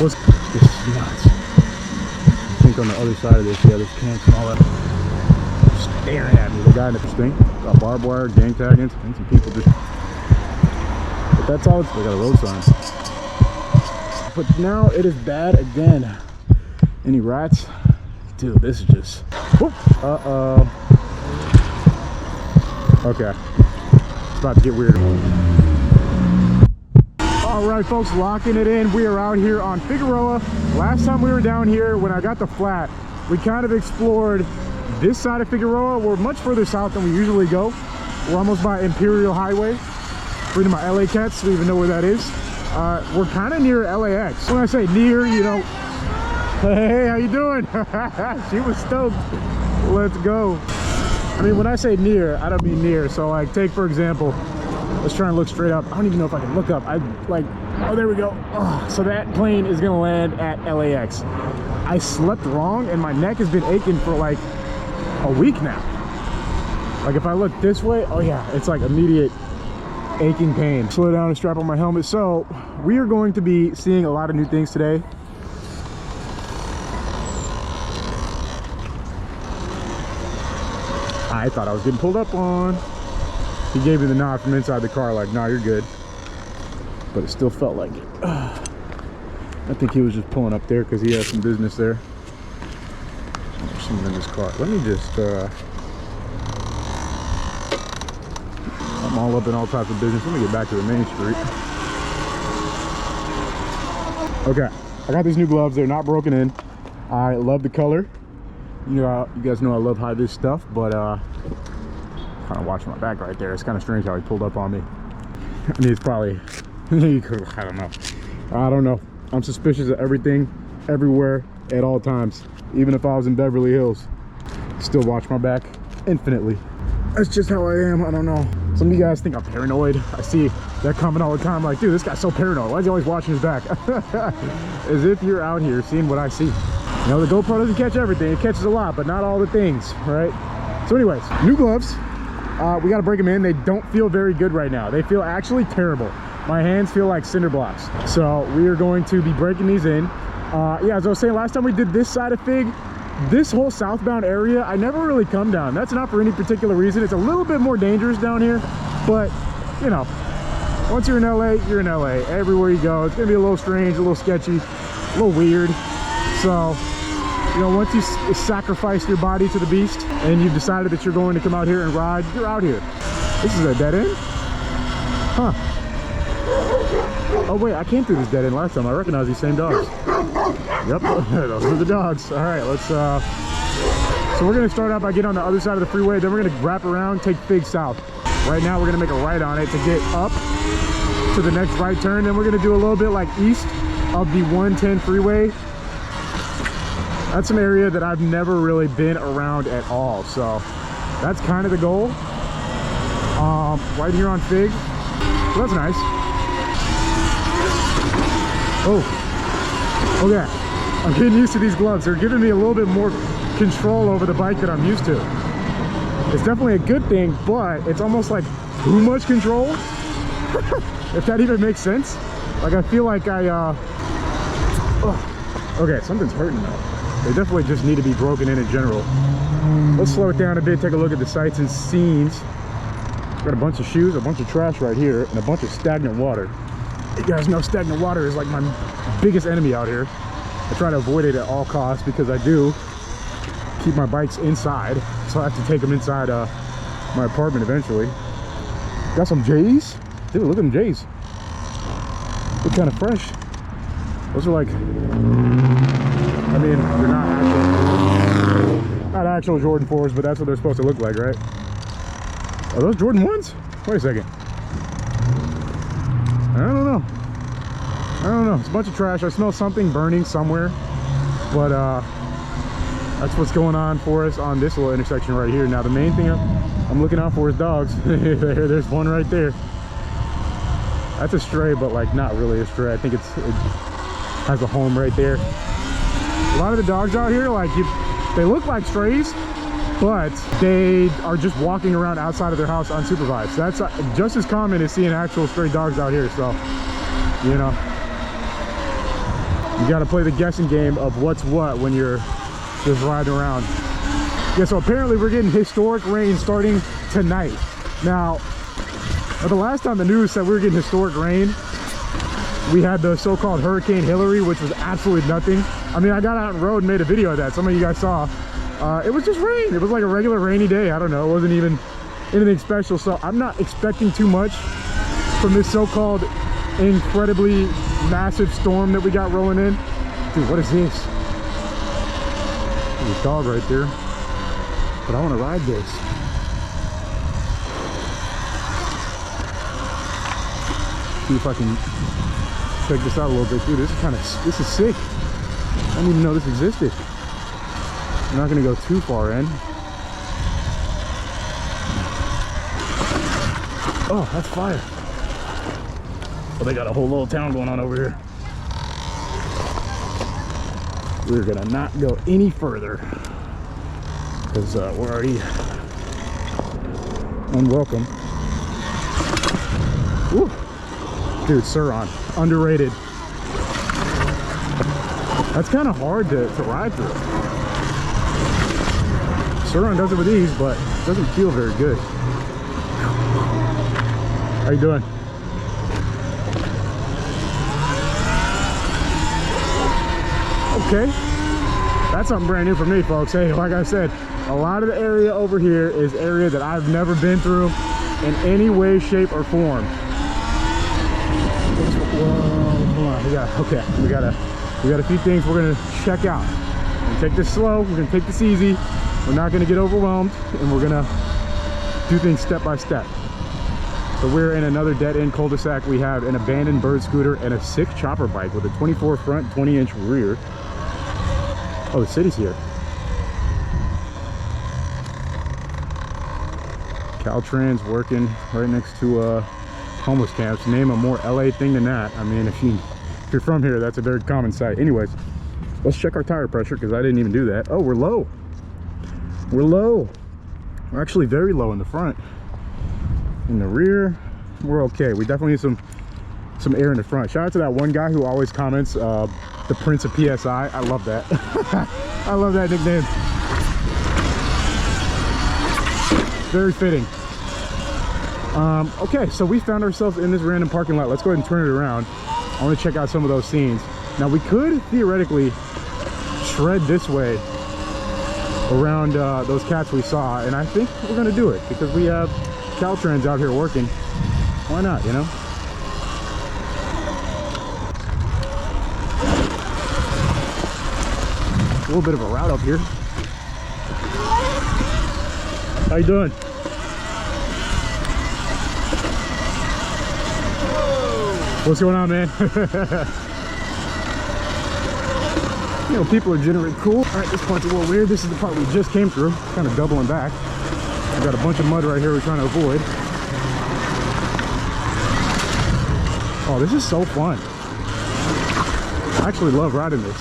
This is nuts. I think on the other side of this, yeah, there's camps and all that. Staring at me. The guy in the thing got barbed wire, gang tagging, and some people just. But that's all. They got a road sign. But now it is bad again. Any rats? Dude, this is just. Whoop. Okay. It's about to get weird. All right, folks, locking it in. We are out here on Figueroa. Last time we were down here, when I got the flat, we kind of explored this side of Figueroa. We're much further south than we usually go. We're almost by Imperial Highway. Freedom my LA cats, we even know where that is. We're kind of near LAX. When I say near, you know, hey, how you doing? She was stoked. Let's go. I mean, when I say near, I don't mean near. So like, take for example, let's try and look straight up. I don't even know if I can look up. I like, oh, there we go. Oh, so that plane is gonna land at LAX. I slept wrong and my neck has been aching for like a week now. Like if I look this way, oh yeah, it's like immediate aching pain. Slow down and strap on my helmet. So we are going to be seeing a lot of new things today. I thought I was getting pulled up on. He gave me the nod from inside the car like, nah, you're good. But it still felt like it. I think he was just pulling up there because he has some business there. There's someone in this car. Let me just, I'm all up in all types of business. Let me get back to the main street. Okay, I got these new gloves. They're not broken in. I love the color. You know, you guys know I love high-vis stuff, but kind of watching my back right there. It's kind of strange how he pulled up on me. I mean, it's probably, I don't know. I'm suspicious of everything, everywhere, at all times. Even if I was in Beverly Hills, still watch my back infinitely. That's just how I am. I don't know. Some of you guys think I'm paranoid. I see that comment all the time, like, dude, this guy's so paranoid. Why is he always watching his back? As if you're out here seeing what I see. You know, the GoPro doesn't catch everything. It catches a lot, but not all the things, right? So anyways, new gloves. We got to break them in. They don't feel very good right now. They feel actually terrible. My hands feel like cinder blocks. So we are going to be breaking these in. Yeah, as I was saying, last time we did this side of Fig, this whole southbound area, I never really come down. That's not for any particular reason. It's a little bit more dangerous down here, but you know, once you're in LA, you're in LA. Everywhere you go, it's gonna be a little strange, a little sketchy, a little weird. So, you know, once you sacrifice your body to the beast and you've decided that you're going to come out here and ride, you're out here. This is a dead end? Huh. Oh wait, I came through this dead end last time. I recognize these same dogs. Yep, those are the dogs. All right, let's, so we're gonna start out by getting on the other side of the freeway, then we're gonna wrap around, take Fig south. Right now, we're gonna make a right on it to get up to the next right turn. Then we're gonna do a little bit like east of the 110 freeway. That's an area that I've never really been around at all. So that's kind of the goal. Right here on Fig. So that's nice. Oh, okay. I'm getting used to these gloves. They're giving me a little bit more control over the bike that I'm used to. It's definitely a good thing, but it's almost like too much control. If that even makes sense. Like I feel like okay, something's hurting though. They definitely just need to be broken in general. Let's slow it down a bit, take a look at the sights and scenes. Got a bunch of shoes, a bunch of trash right here, and a bunch of stagnant water. You guys know stagnant water is like my biggest enemy out here. I try to avoid it at all costs because I do keep my bikes inside, so I have to take them inside my apartment eventually. Got some J's. Dude, look at them J's. Look kind of fresh. Those are like, I mean, they're not actual Jordan 4s, but that's what they're supposed to look like, right? Are those Jordan 1s? Wait a second. I don't know. I don't know. It's a bunch of trash. I smell something burning somewhere, but that's what's going on for us on this little intersection right here. Now the main thing I'm looking out for is dogs. There's one right there. That's a stray, but like not really a stray. I think it has a home right there. A lot of the dogs out here, like they look like strays, but they are just walking around outside of their house unsupervised. That's just as common as seeing actual stray dogs out here. So, you know, You gotta play the guessing game of what's what when you're just riding around. Yeah, so apparently we're getting historic rain starting tonight. Now, the last time the news said we were getting historic rain, we had the so-called Hurricane Hillary, which was absolutely nothing. I mean, I got out on the road and made a video of that. Some of you guys saw. It was just rain. It was like a regular rainy day. I don't know. It wasn't even anything special. So I'm not expecting too much from this so-called incredibly massive storm that we got rolling in. Dude, what is this? There's a dog right there. But I want to ride this. See if I can check this out a little bit. Dude, this is sick. I didn't even know this existed. I'm not gonna go too far in. Oh, that's fire. Well, they got a whole little town going on over here. We're gonna not go any further because we're already unwelcome. Woo. Dude, Surron, underrated. That's kind of hard to ride through. Surron does it with ease, but it doesn't feel very good. How you doing? Okay, that's something brand new for me, folks. Hey, like I said, a lot of the area over here is area that I've never been through in any way, shape, or form. Whoa, hold on. We got a few things we're gonna check out. We're gonna take this slow. We're gonna take this easy. We're not gonna get overwhelmed, and we're gonna do things step by step. So we're in another dead-end cul-de-sac. We have an abandoned bird scooter and a sick chopper bike with a 24 front, 20-inch rear. Oh, the city's here. Caltrans working right next to homeless camps. Name a more LA thing than that. I mean, if you're from here, that's a very common sight. Anyways, let's check our tire pressure because I didn't even do that. Oh, we're low. We're low. We're actually very low in the front. In the rear, we're okay. We definitely need some air in the front. Shout out to that one guy who always comments, the Prince of PSI. I love that. I love that nickname. Very fitting. Okay, so we found ourselves in this random parking lot. Let's go ahead and turn it around. I want to check out some of those scenes. Now, we could theoretically shred this way around those cats we saw, and I think we're going to do it because we have Caltrans out here working. Why not, you know? A little bit of a route up here. How you doing? What's going on, man? You know, people are generally cool. All right, this part's a little weird. This is the part we just came through, kind of doubling back. We got a bunch of mud right here we're trying to avoid. Oh, this is so fun. I actually love riding this.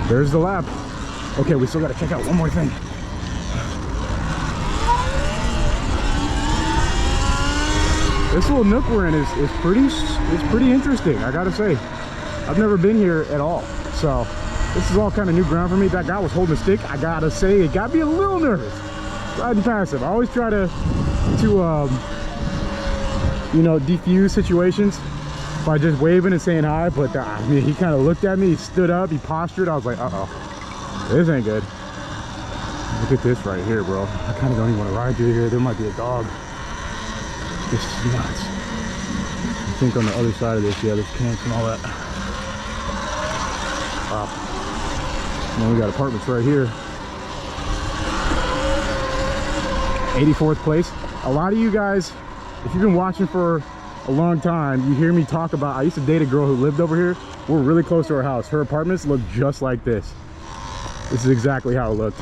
There's the lap. Okay, we still got to check out one more thing. This little nook we're in is pretty interesting, I gotta say. I've never been here at all, so this is all kind of new ground for me. That guy was holding a stick. I gotta say, it got me a little nervous riding past him. I always try to you know, defuse situations by just waving and saying hi, but I mean, he kind of looked at me, he stood up, he postured. I was like, uh-oh, this ain't good. Look at this right here, bro. I kind of don't even want to ride through here. There might be a dog. This is nuts. I think on the other side of this, yeah, there's camps and all that. Wow. And then we got apartments right here. 84th place. A lot of you guys, if you've been watching for a long time, you hear me talk about, I used to date a girl who lived over here. We're really close to her house. Her apartments look just like this. This is exactly how it looked.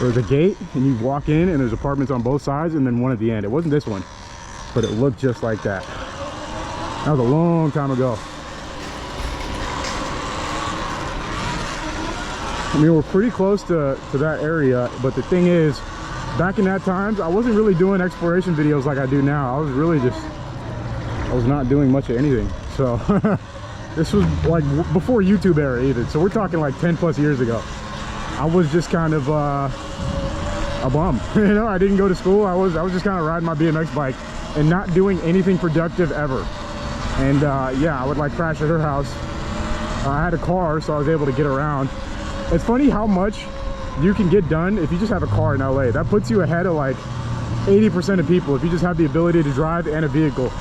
There's a gate and you walk in and there's apartments on both sides and then one at the end. It wasn't this one, but it looked just like that. That was a long time ago. I mean, we're pretty close to that area, but the thing is, back in that times, I wasn't really doing exploration videos like I do now. I was really just, I was not doing much of anything. So this was like before YouTube era even. So we're talking like 10 plus years ago. I was just kind of a bum. You know, I didn't go to school. I was just kind of riding my BMX bike and not doing anything productive ever. And yeah, I would like crash at her house. I had a car, so I was able to get around. It's funny how much you can get done if you just have a car in LA. That puts you ahead of like 80% of people if you just have the ability to drive and a vehicle.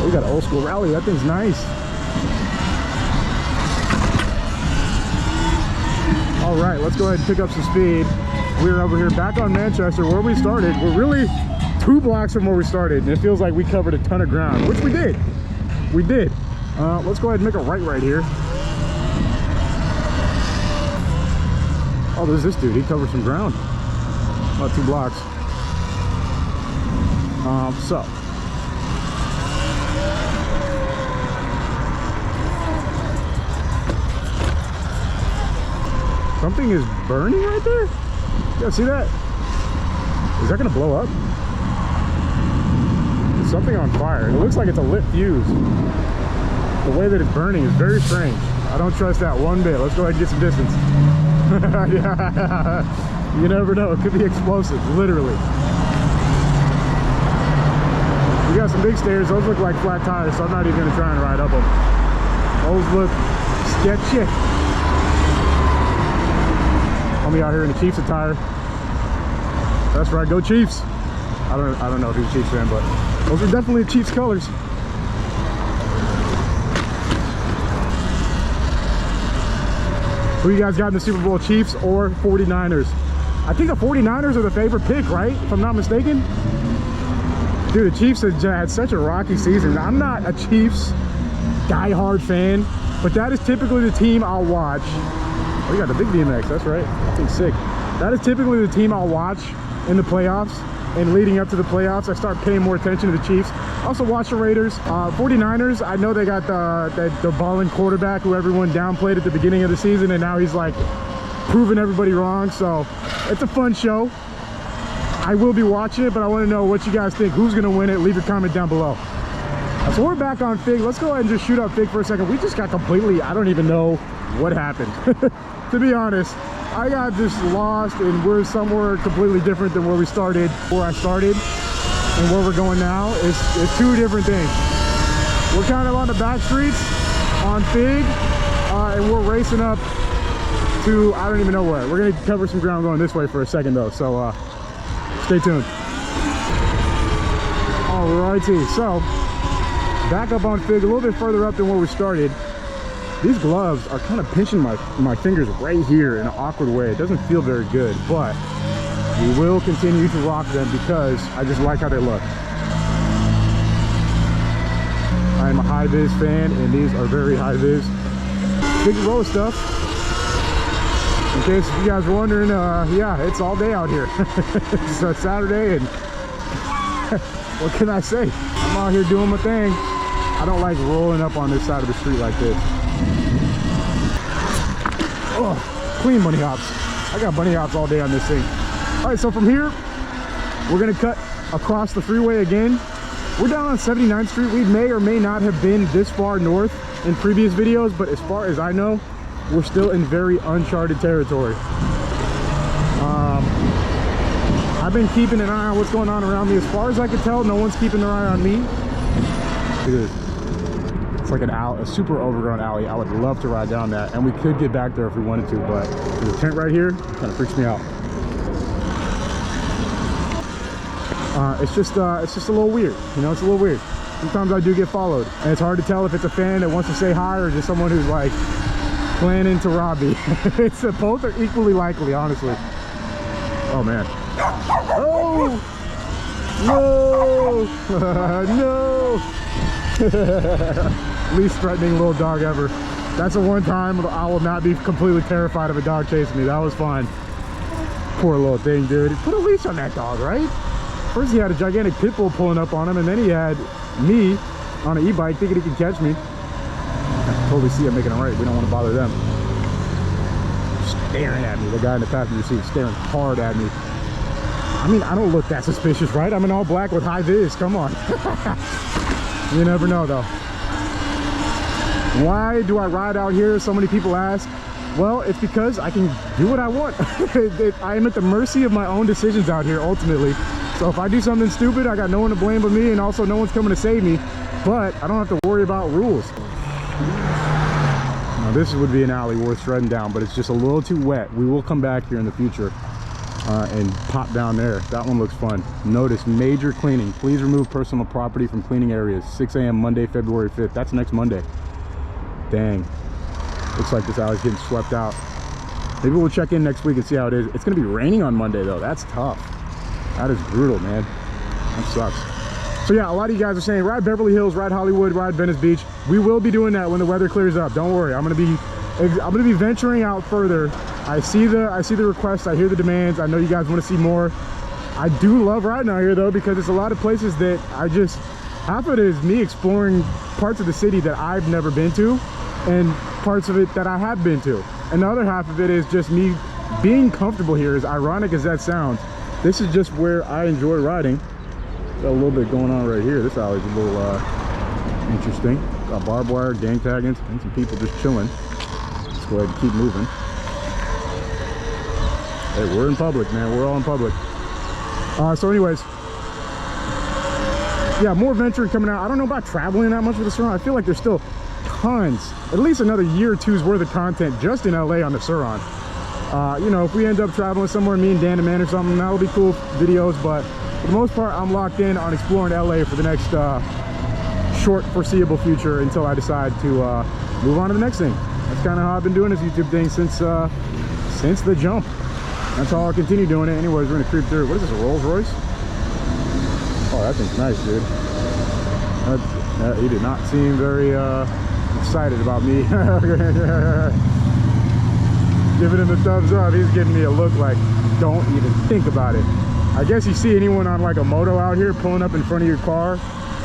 We got an old school rally. That thing's nice. All right, let's go ahead and pick up some speed. We're over here back on Manchester where we started. We're really 2 blocks from where we started, and it feels like we covered a ton of ground, which we did. We did. Let's go ahead and make a right here. Oh, there's this dude. He covered some ground. About 2 blocks. So. Something is burning right there? You guys see that? Is that gonna blow up? There's something on fire. It looks like it's a lit fuse. The way that it's burning is very strange. I don't trust that one bit. Let's go ahead and get some distance. Yeah. You never know. It could be explosive, literally. We got some big stairs. Those look like flat tires, so I'm not even gonna try and ride up them. Those look sketchy. Homie out here in the Chiefs attire. That's right, go Chiefs. I don't know if he's a Chiefs fan, but those are definitely Chiefs colors. Who you guys got in the Super Bowl, Chiefs or 49ers? I think the 49ers are the favorite pick, right? If I'm not mistaken. Dude, the Chiefs have had such a rocky season. I'm not a Chiefs diehard fan, but that is typically the team I'll watch. Oh, you got the big BMX, that's right. That thing's sick. That is typically the team I'll watch in the playoffs, and leading up to the playoffs, I start paying more attention to the Chiefs. Also watch the Raiders. 49ers, I know they got the balling quarterback who everyone downplayed at the beginning of the season, and now he's like proving everybody wrong. So it's a fun show. I will be watching it, but I want to know what you guys think. Who's gonna win it? Leave your comment down below. So we're back on Fig. Let's go ahead and just shoot up Fig for a second. We just got completely, I don't even know what happened. To be honest, I got just lost, and we're somewhere completely different than where we started, where I started, and where we're going now. It's 2 different things. We're kind of on the back streets on Fig, and we're racing up to, I don't even know where. We're gonna cover some ground going this way for a second though, so stay tuned. Alrighty, so back up on Fig, a little bit further up than where we started. These gloves are kind of pinching my fingers right here in an awkward way. It doesn't feel very good, but we will continue to rock them because I just like how they look. I am a high vis fan, and these are very high vis. Figueroa stuff. In case you guys were wondering, yeah, it's all day out here. It's a Saturday, and what can I say? I'm out here doing my thing. I don't like rolling up on this side of the street like this. Oh, clean bunny hops. I got bunny hops all day on this thing. All right, so from here, we're gonna cut across the freeway again. We're down on 79th Street. We may or may not have been this far north in previous videos, but as far as I know, we're still in very uncharted territory. I've been keeping an eye on what's going on around me. As far as I can tell, no one's keeping their eye on me. Look at this. It's like a super overgrown alley. I would love to ride down that, and we could get back there if we wanted to, but there's a tent right here. Kind of freaks me out. It's just a little weird. You know, it's a little weird. Sometimes I do get followed, and it's hard to tell if it's a fan that wants to say hi or just someone who's like planning to rob me. It's both are equally likely, honestly. Oh man. Oh no. No. Least threatening little dog ever. That's the one time I will not be completely terrified of a dog chasing me. That was fine. Poor little thing, dude. Put a leash on that dog, right? First he had a gigantic pit bull pulling up on him, and then he had me on an e-bike thinking he could catch me. I totally see him making a right. We don't want to bother them. staring at me. The guy in the passenger seat staring hard at me. I mean, I don't look that suspicious, right? I'm in all black with high vis. Come on. You never know, though. Why do I ride out here? So many people ask. Well, it's because I can do what I want. I am at the mercy of my own decisions out here, ultimately. So if I do something stupid, I got no one to blame but me, and also no one's coming to save me. But I don't have to worry about rules. Now, this would be an alley worth shredding down, but it's just a little too wet. We will come back here in the future and pop down there. That one looks fun. Notice major cleaning. Please remove personal property from cleaning areas. 6 a.m. Monday, February 5th. That's next Monday. Dang. Looks like this alley's getting swept out. Maybe we'll check in next week and see how it is. It's going to be raining on Monday, though. That's tough. That is brutal, man. That sucks. So yeah, a lot of you guys are saying ride Beverly Hills, ride Hollywood, ride Venice Beach. We will be doing that when the weather clears up. Don't worry. I'm gonna be venturing out further. I see the requests. I hear the demands. I know you guys want to see more. I do love riding out here though, because it's a lot of places that half of it is me exploring parts of the city that I've never been to, and parts of it that I have been to. And the other half of it is just me being comfortable here. As ironic as that sounds, this is just where I enjoy riding. Got a little bit going on right here. This alley's a little interesting. Got barbed wire, gang taggings, and some people just chilling. Let's go ahead and keep moving. Hey, we're in public, man. We're all in public. So anyways, yeah, more venture coming out. I don't know about traveling that much with the Surron. I feel like there's still tons, at least another year or two's worth of content just in LA on the Surron. You know, if we end up traveling somewhere, me and Dan and Man or something, that'll be cool videos, but for the most part, I'm locked in on exploring LA for the next short foreseeable future until I decide to move on to the next thing. That's kind of how I've been doing this YouTube thing since the jump. That's how I'll continue doing it. Anyways, we're gonna creep through. What is this, a Rolls Royce? Oh, that thing's nice, dude. He did not seem very excited about me. Giving him a thumbs up. He's giving me a look like, don't even think about it. I guess you see anyone on like a moto out here pulling up in front of your car,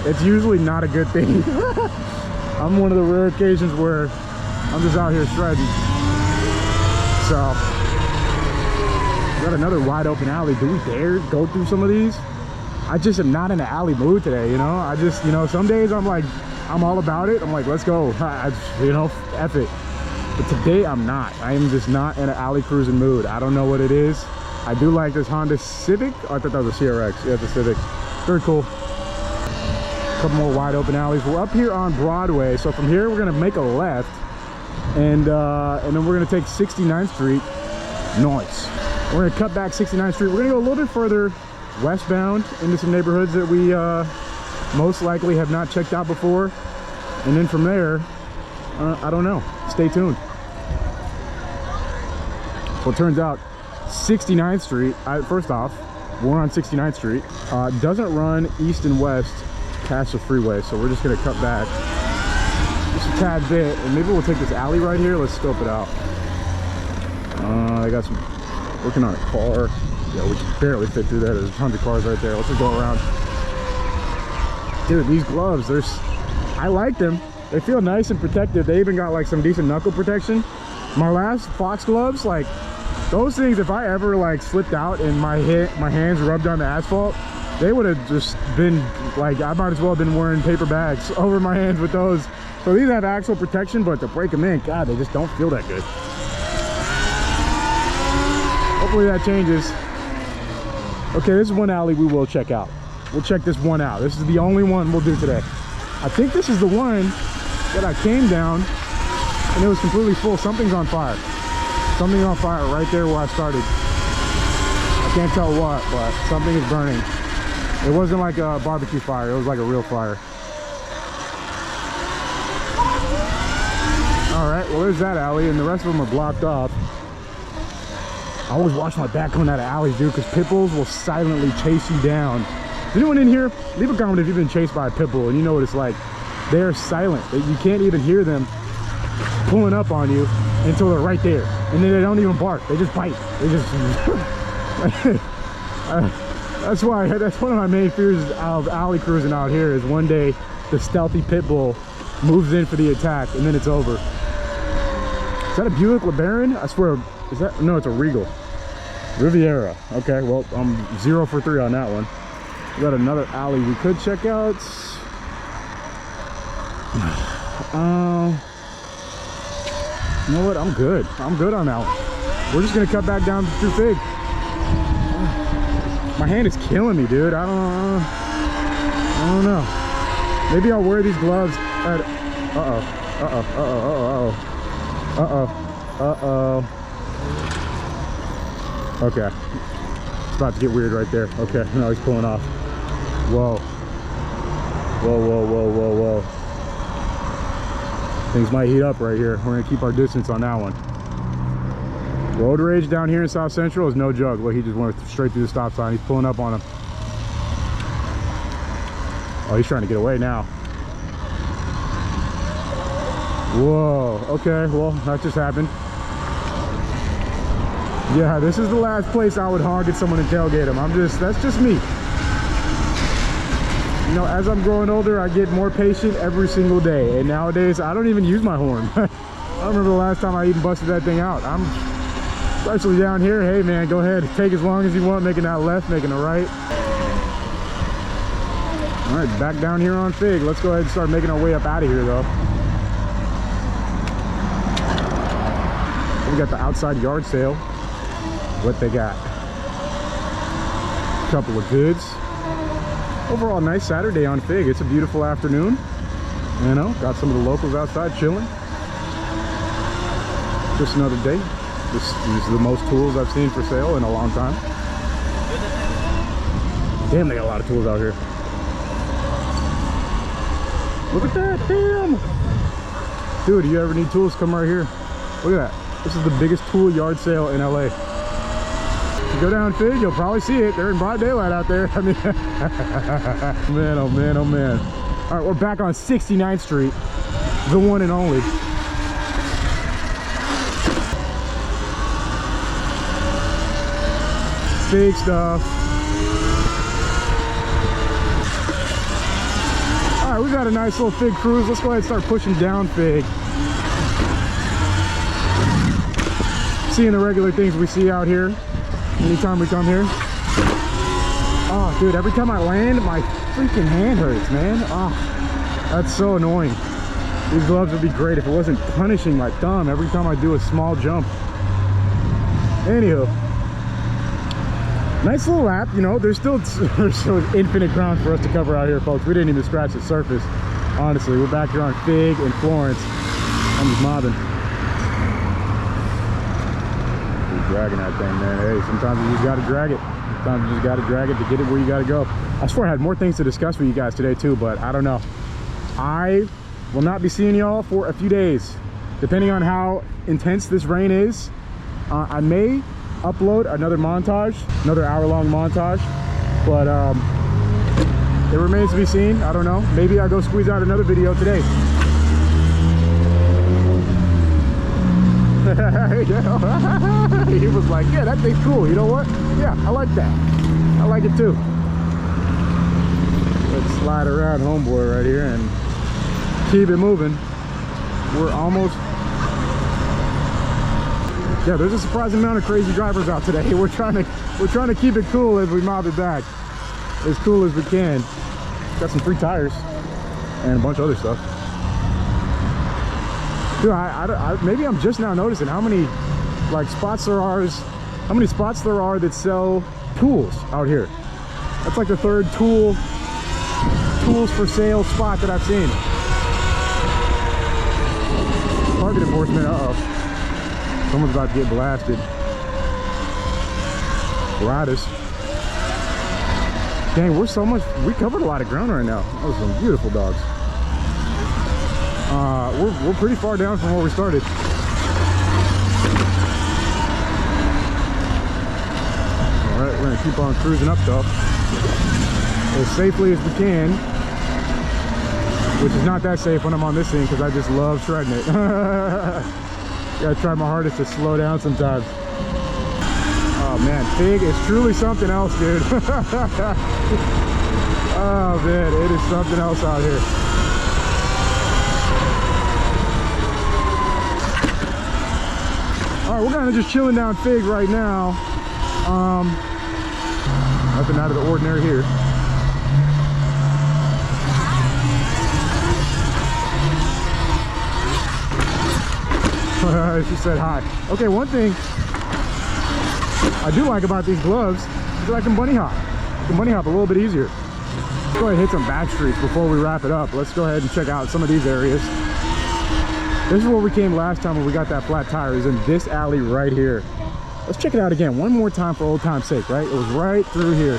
it's usually not a good thing. I'm one of the rare occasions where I'm just out here shredding. So, got another wide open alley. Do we dare go through some of these? I just am not in an alley mood today, you know? I just, you know, some days I'm like, I'm all about it. I'm like, let's go. You know, F it. But today I'm not. I am just not in an alley cruising mood. I don't know what it is. I do like this Honda Civic. Oh, I thought that was a CRX. Yeah, it's a Civic. Very cool. A couple more wide open alleys. We're up here on Broadway. So from here, we're gonna make a left, and then we're gonna take 69th Street. Nice. We're gonna cut back 69th Street. We're gonna go a little bit further westbound into some neighborhoods that we most likely have not checked out before. And then from there, I don't know. Stay tuned. Well, it turns out 69th Street, first off, we're on 69th Street, doesn't run east and west past the freeway, so we're just gonna cut back just a tad bit, and maybe we'll take this alley right here. Let's scope it out. I got some working on a car. Yeah, we can barely fit through that. There's tons of cars right there. Let's just go around. Dude, these gloves, I like them. They feel nice and protective. They even got like some decent knuckle protection. My last Fox gloves, like those things, if I ever like slipped out and my hands rubbed on the asphalt, they would have just been like, I might as well have been wearing paper bags over my hands with those. So these have actual protection, but to break them in, God, they just don't feel that good. Hopefully that changes. Okay, this is one alley we will check out. We'll check this one out. This is the only one we'll do today. I think this is the one that I came down and it was completely full. Something's on fire. Something's on fire right there where I started. I can't tell what, but something is burning. It wasn't like a barbecue fire. It was like a real fire. All right, well, there's that alley, and the rest of them are blocked off. I always watch my back coming out of alleys, dude, because pit bulls will silently chase you down. Is anyone in here? Leave a comment if you've been chased by a pit bull and you know what it's like. They're silent. You can't even hear them pulling up on you until they're right there. And then they don't even bark. They just bite. They just... that's one of my main fears of alley cruising out here, is one day the stealthy pit bull moves in for the attack and then it's over. Is that a Buick LeBaron? I swear Is that, no, it's a Regal. Riviera. Okay, well, I'm 0 for 3 on that one. We got another alley we could check out. You know what? I'm good. I'm good on that one. We're just gonna cut back down through Fig. My hand is killing me, dude. I don't know. Maybe I'll wear these gloves at, okay. It's about to get weird right there. Okay, no, he's pulling off. Whoa. Whoa, whoa, whoa, whoa, whoa. Things might heat up right here. We're gonna keep our distance on that one. Road rage down here in South Central is no joke. Look, he just went straight through the stop sign. He's pulling up on him. Oh, he's trying to get away now. Whoa, okay, well, that just happened. Yeah, this is the last place I would honk at someone and tailgate them. That's just me. You know, as I'm growing older, I get more patient every single day. And nowadays, I don't even use my horn. I don't remember the last time I even busted that thing out. Especially down here, hey man, go ahead. Take as long as you want, making that left, making a right. All right, back down here on Fig. Let's go ahead and start making our way up out of here though. We got the outside yard sale. What they got? A couple of goods. Overall, nice Saturday on Fig. It's a beautiful afternoon. You know, got some of the locals outside chilling. Just another day. These are the most tools I've seen for sale in a long time. Damn, they got a lot of tools out here. Look at that, damn! Dude, you ever need tools, come right here. Look at that. This is the biggest tool yard sale in LA. If you go down Fig, you'll probably see it. They're in broad daylight out there. I mean, man, oh man, oh man. All right, we're back on 69th Street, the one and only. Fig stuff. All right, we got a nice little Fig cruise. Let's go ahead and start pushing down Fig. Seeing the regular things we see out here anytime we come here. Oh dude, every time I land my freaking hand hurts, man. Oh, that's so annoying. These gloves would be great if it wasn't punishing my thumb every time I do a small jump. Anywho, nice little lap. You know, there's still infinite ground for us to cover out here, folks. We didn't even scratch the surface, honestly. We're back here on Fig and Florence. I'm just mobbing. Dragging that thing, man. Hey, sometimes you just gotta drag it. Sometimes you just gotta drag it to get it where you gotta go. I swear I had more things to discuss with you guys today too, but I don't know. I will not be seeing y'all for a few days, depending on how intense this rain is. I may upload another montage, another hour-long montage, but it remains to be seen. I don't know. Maybe I'll go squeeze out another video today. He was like, yeah, that thing's cool. You know what? Yeah, I like that. I like it too. Let's slide around homeboy right here and keep it moving. We're almost, yeah, there's a surprising amount of crazy drivers out today. We're trying to keep it cool as we mob it back, as cool as we can. Got some free tires and a bunch of other stuff. Dude, maybe I'm just now noticing how many like spots there are. How many spots there are that sell tools out here. That's like the third tools for sale spot that I've seen. Target enforcement. Uh-oh. Someone's about to get blasted. Gladys. Dang, we covered a lot of ground right now. Those are some beautiful dogs. We're pretty far down from where we started. All right, we're gonna keep on cruising up though, as safely as we can, which is not that safe when I'm on this thing because I just love shredding it. Gotta try my hardest to slow down sometimes. Oh man, Fig is truly something else, dude. Oh man, it is something else out here. All right, we're kind of just chilling down Fig right now. Nothing out of the ordinary here. She said hi. Okay, one thing I do like about these gloves is that I can bunny hop. I can bunny hop a little bit easier. Let's go ahead and hit some back streets before we wrap it up. Let's go ahead and check out some of these areas. This is where we came last time when we got that flat tire. Is in this alley right here. Let's check it out again one more time for old time's sake, right? It was right through here.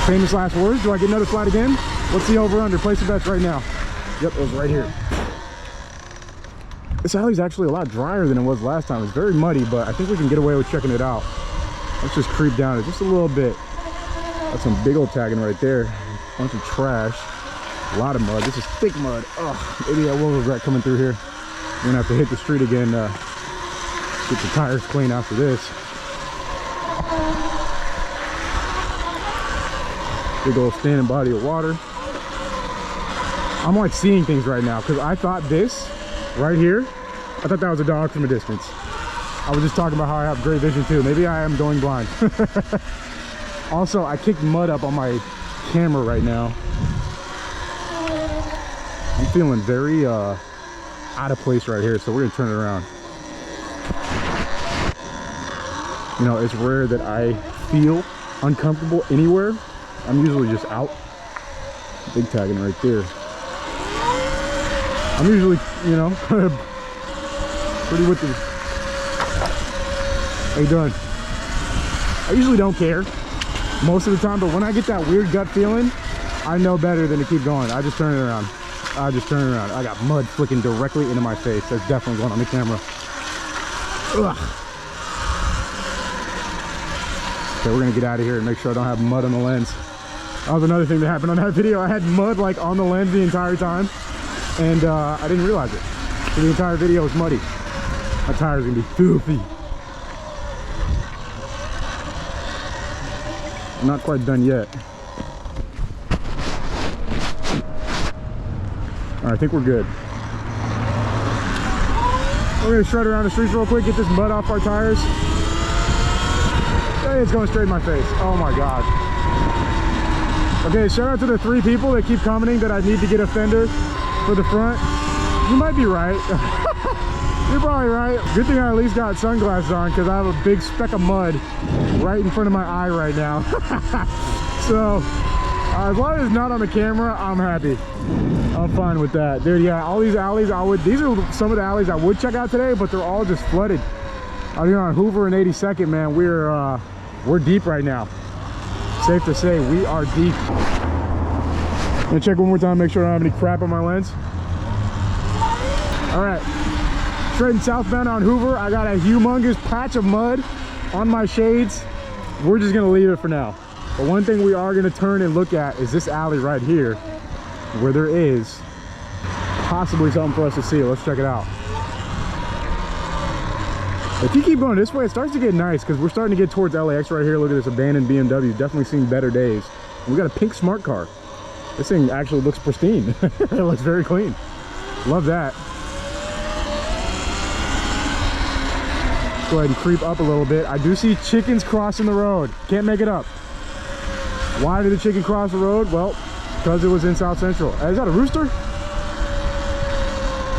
Famous last words. Do I get another flat again? What's the over under? Place the bets right now. Yep, it was right here. This alley's actually a lot drier than it was last time. It's very muddy, but I think we can get away with checking it out. Let's just creep down it just a little bit. That's some big old tagging right there. Bunch of trash. A lot of mud. This is thick mud. Oh, maybe I will regret coming through here. We're gonna have to hit the street again. Get the tires clean after this. Big old standing body of water. I'm like seeing things right now because I thought this right here, I thought that was a dog from a distance. I was just talking about how I have great vision too. Maybe I am going blind. Also, I kicked mud up on my camera right now. I'm feeling very out of place right here, so we're gonna turn it around. You know, it's rare that I feel uncomfortable anywhere. I'm usually just out. Big tagging right there. I'm usually, you know, pretty with the... How you doing? I usually don't care most of the time, but when I get that weird gut feeling, I know better than to keep going. I just turn it around. I just turn it around. I got mud flicking directly into my face. That's definitely going on the camera. Ugh. Okay, we're gonna get out of here and make sure I don't have mud on the lens. That was another thing that happened on that video. I had mud like on the lens the entire time, and I didn't realize it. So the entire video was muddy. My tire's gonna be filthy. I'm not quite done yet. All right, I think we're good. We're gonna shred around the streets real quick, get this mud off our tires. Hey, it's going straight in my face. Oh my God. Okay, shout out to the 3 people that keep commenting that I need to get a fender for the front. You might be right. You're probably right. Good thing I at least got sunglasses on because I have a big speck of mud right in front of my eye right now. So, as long as it's not on the camera, I'm happy. I'm fine with that. Dude, yeah, all these alleys, these are some of the alleys I would check out today, but they're all just flooded. Out here on Hoover and 82nd, man, we're deep right now. Safe to say, we are deep. I'm gonna check one more time, make sure I don't have any crap on my lens. All right, shredding southbound on Hoover. I got a humongous patch of mud on my shades. We're just gonna leave it for now. But one thing we are gonna turn and look at is this alley right here, where there is possibly something for us to see. Let's check it out. If you keep going this way, it starts to get nice because we're starting to get towards LAX right here. Look at this abandoned BMW. Definitely seen better days. And we got a pink smart car. This thing actually looks pristine. It looks very clean. Love that. Let's go ahead and creep up a little bit. I do see chickens crossing the road. Can't make it up. Why did the chicken cross the road? Well, because it was in South Central. Is that a rooster?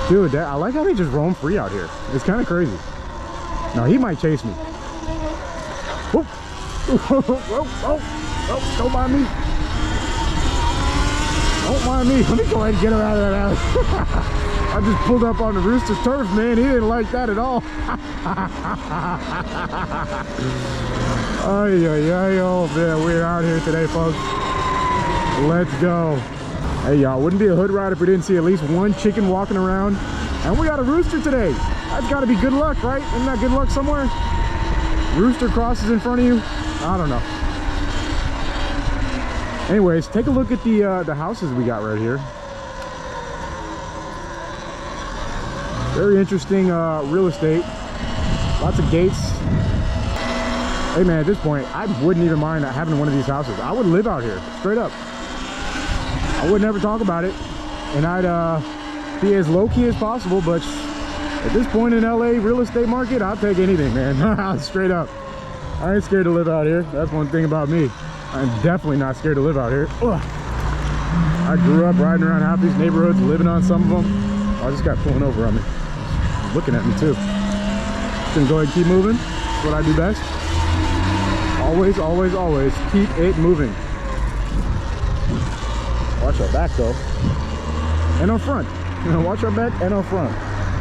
Dude, I like how they just roam free out here. It's kind of crazy. Now he might chase me. Whoop. Oh, don't mind me. Don't mind me. Let me go ahead and get him out of that alley. I just pulled up on the rooster's turf, man. He didn't like that at all. Oh man, we're out here today, folks. Let's go. Hey y'all, wouldn't be a hood ride if we didn't see at least one chicken walking around. And we got a rooster today. That's got to be good luck, right? Isn't that good luck somewhere? Rooster crosses in front of you. I don't know. Anyways, take a look at the houses we got right here. Very interesting real estate. Lots of gates. Hey man, at this point, I wouldn't even mind having one of these houses. I would live out here, straight up. I would never talk about it, and I'd be as low-key as possible, but At this point in LA real estate market, I'll take anything, man. Straight up. I ain't scared to live out here. That's one thing about me. I'm definitely not scared to live out here. Ugh. I grew up riding around half these neighborhoods, living on some of them. Oh, I just got pulling over on me. Looking at me too. Gonna go ahead and keep moving. That's what I do best. Always, always, always keep it moving. Watch our back though. And our front. You know, watch our back and our front.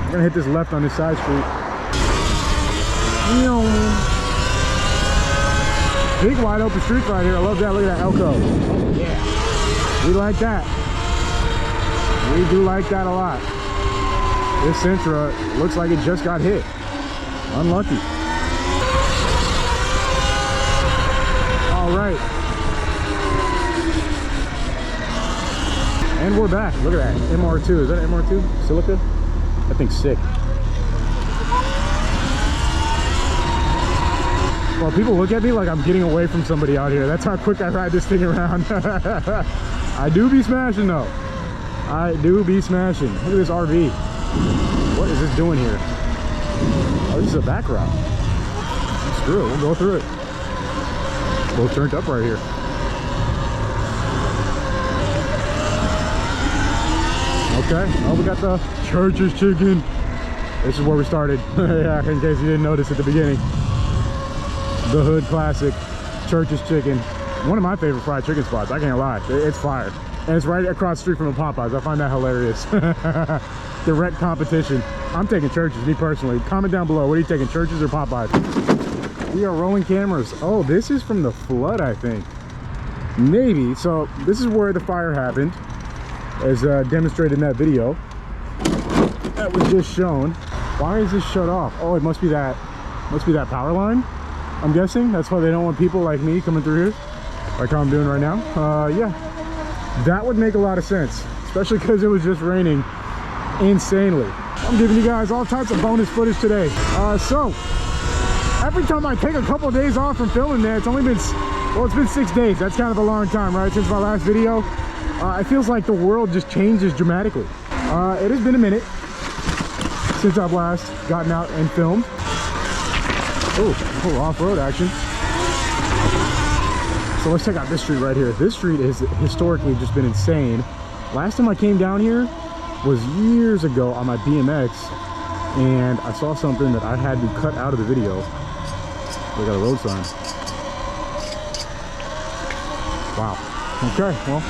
We're gonna hit this left on this side street. Big wide open streets right here. I love that. Look at that Elko. Oh yeah. We like that. We do like that a lot. This Sentra looks like it just got hit. Unlucky. All right. And we're back. Look at that. MR2. Is that MR2? Silica? That thing's sick. Well, people look at me like I'm getting away from somebody out here. That's how quick I ride this thing around. I do be smashing though. I do be smashing. Look at this RV. What is this doing here? Oh, this is a back route. Screw it, we'll go through it. A little turned up right here. Okay, oh, we got the Church's Chicken. This is where we started. Yeah, in case you didn't notice at the beginning. The Hood Classic, Church's Chicken. One of my favorite fried chicken spots, I can't lie. It's fire. And it's right across the street from a Popeyes. I find that hilarious. Direct competition. I'm taking Church's, me personally. Comment down below, what are you taking, Church's or Popeyes? We are rolling cameras. Oh, this is from the flood, I think. Maybe. So this is where the fire happened, as demonstrated in that video that was just shown. Why is this shut off? Oh, it must be that power line, I'm guessing. That's why they don't want people like me coming through here, like how I'm doing right now. Yeah, that would make a lot of sense, especially because it was just raining insanely. I'm giving you guys all types of bonus footage today. So every time I take a couple of days off from filming, man, it's only been, well, it's been 6 days. That's kind of a long time, right? Since my last video. It feels like the world just changes dramatically. It has been a minute since I've last gotten out and filmed. Oh, off-road action. So let's check out this street right here. This street has historically just been insane. Last time I came down here was years ago on my BMX, and I saw something that I had to cut out of the video. We got a road sign. Wow. Okay, well,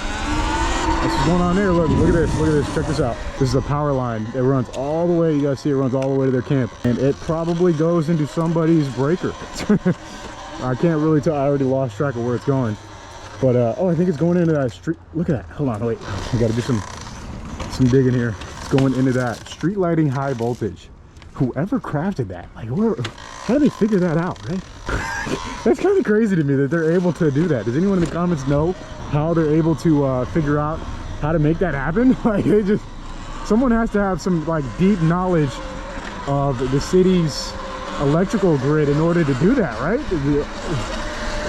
what's going on there? Look at this, check this out. This is a power line. It runs all the way, you guys see it runs all the way to their camp. And it probably goes into somebody's breaker. I can't really tell, I already lost track of where it's going. But, oh, I think it's going into that street. Look at that, hold on, wait. I gotta do some digging here. It's going into that. Street lighting high voltage. Whoever crafted that, like, how did they figure that out, right? That's kind of crazy to me that they're able to do that. Does anyone in the comments know how they're able to figure out how to make that happen? Like, they just, someone has to have some like deep knowledge of the city's electrical grid in order to do that, right?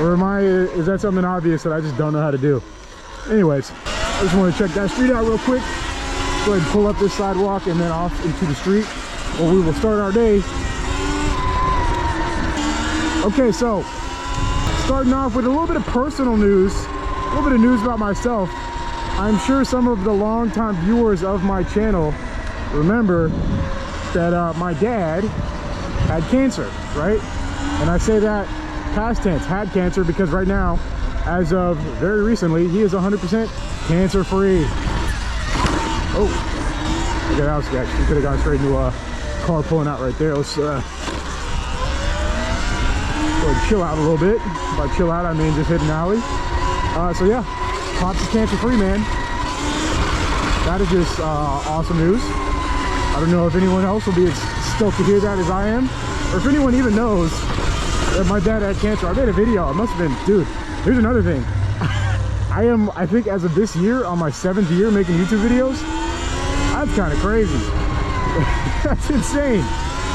Or is that something obvious that I just don't know how to do? Anyways, I just want to check that street out real quick. Go ahead and pull up this sidewalk and then off into the street where we will start our day. Okay, so starting off with a little bit of personal news, a little bit of news about myself. I'm sure some of the longtime viewers of my channel remember that my dad had cancer, right? And I say that past tense, had cancer, because right now, as of very recently, he is 100% cancer free. Oh, look at that house sketch. We could have gone straight into a car pulling out right there. Let's go ahead and chill out a little bit. By chill out, I mean just hit an alley. So yeah, Pops is cancer free, man. That is just awesome news. I don't know if anyone else will be as stoked to hear that as I am, or if anyone even knows that my dad had cancer. I made a video. It must have been, dude, here's another thing. I think as of this year, on my 7th year making YouTube videos. That's kind of crazy. That's insane.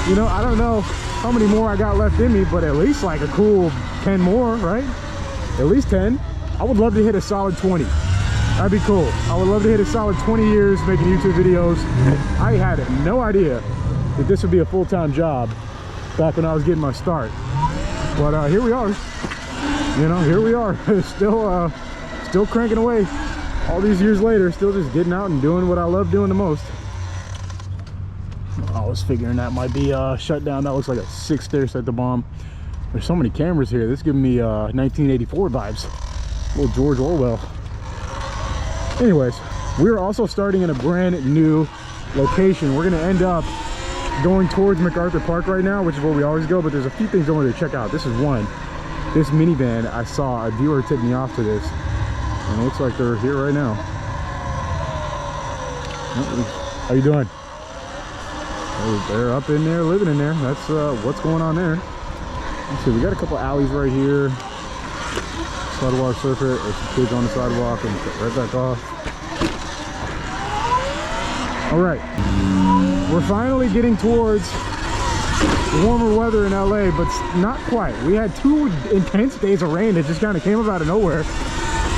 You know, I don't know how many more I got left in me, but at least like a cool 10 more, right? At least 10. I would love to hit a solid 20. That'd be cool. I would love to hit a solid 20 years making YouTube videos. I had no idea that this would be a full-time job back when I was getting my start. But here we are. You know, here we are. Still cranking away. All these years later, still just getting out and doing what I love doing the most. I was figuring that might be shut down. That looks like a 6 stair set the bomb. There's so many cameras here. This is giving me 1984 vibes. Little George Orwell. Anyways, we're also starting in a brand new location. We're gonna end up going towards MacArthur Park right now, which is where we always go, but there's a few things I wanted to check out. This is one. This minivan, I saw a viewer take me off to this, and it looks like they're here right now. How you doing? They're up in there, living in there. That's what's going on there. Let's see, we got a couple alleys right here. Sidewalk surfer. There's some kids on the sidewalk and right back off. All right, we're finally getting towards warmer weather in LA, but not quite. We had 2 intense days of rain that just kind of came up out of nowhere.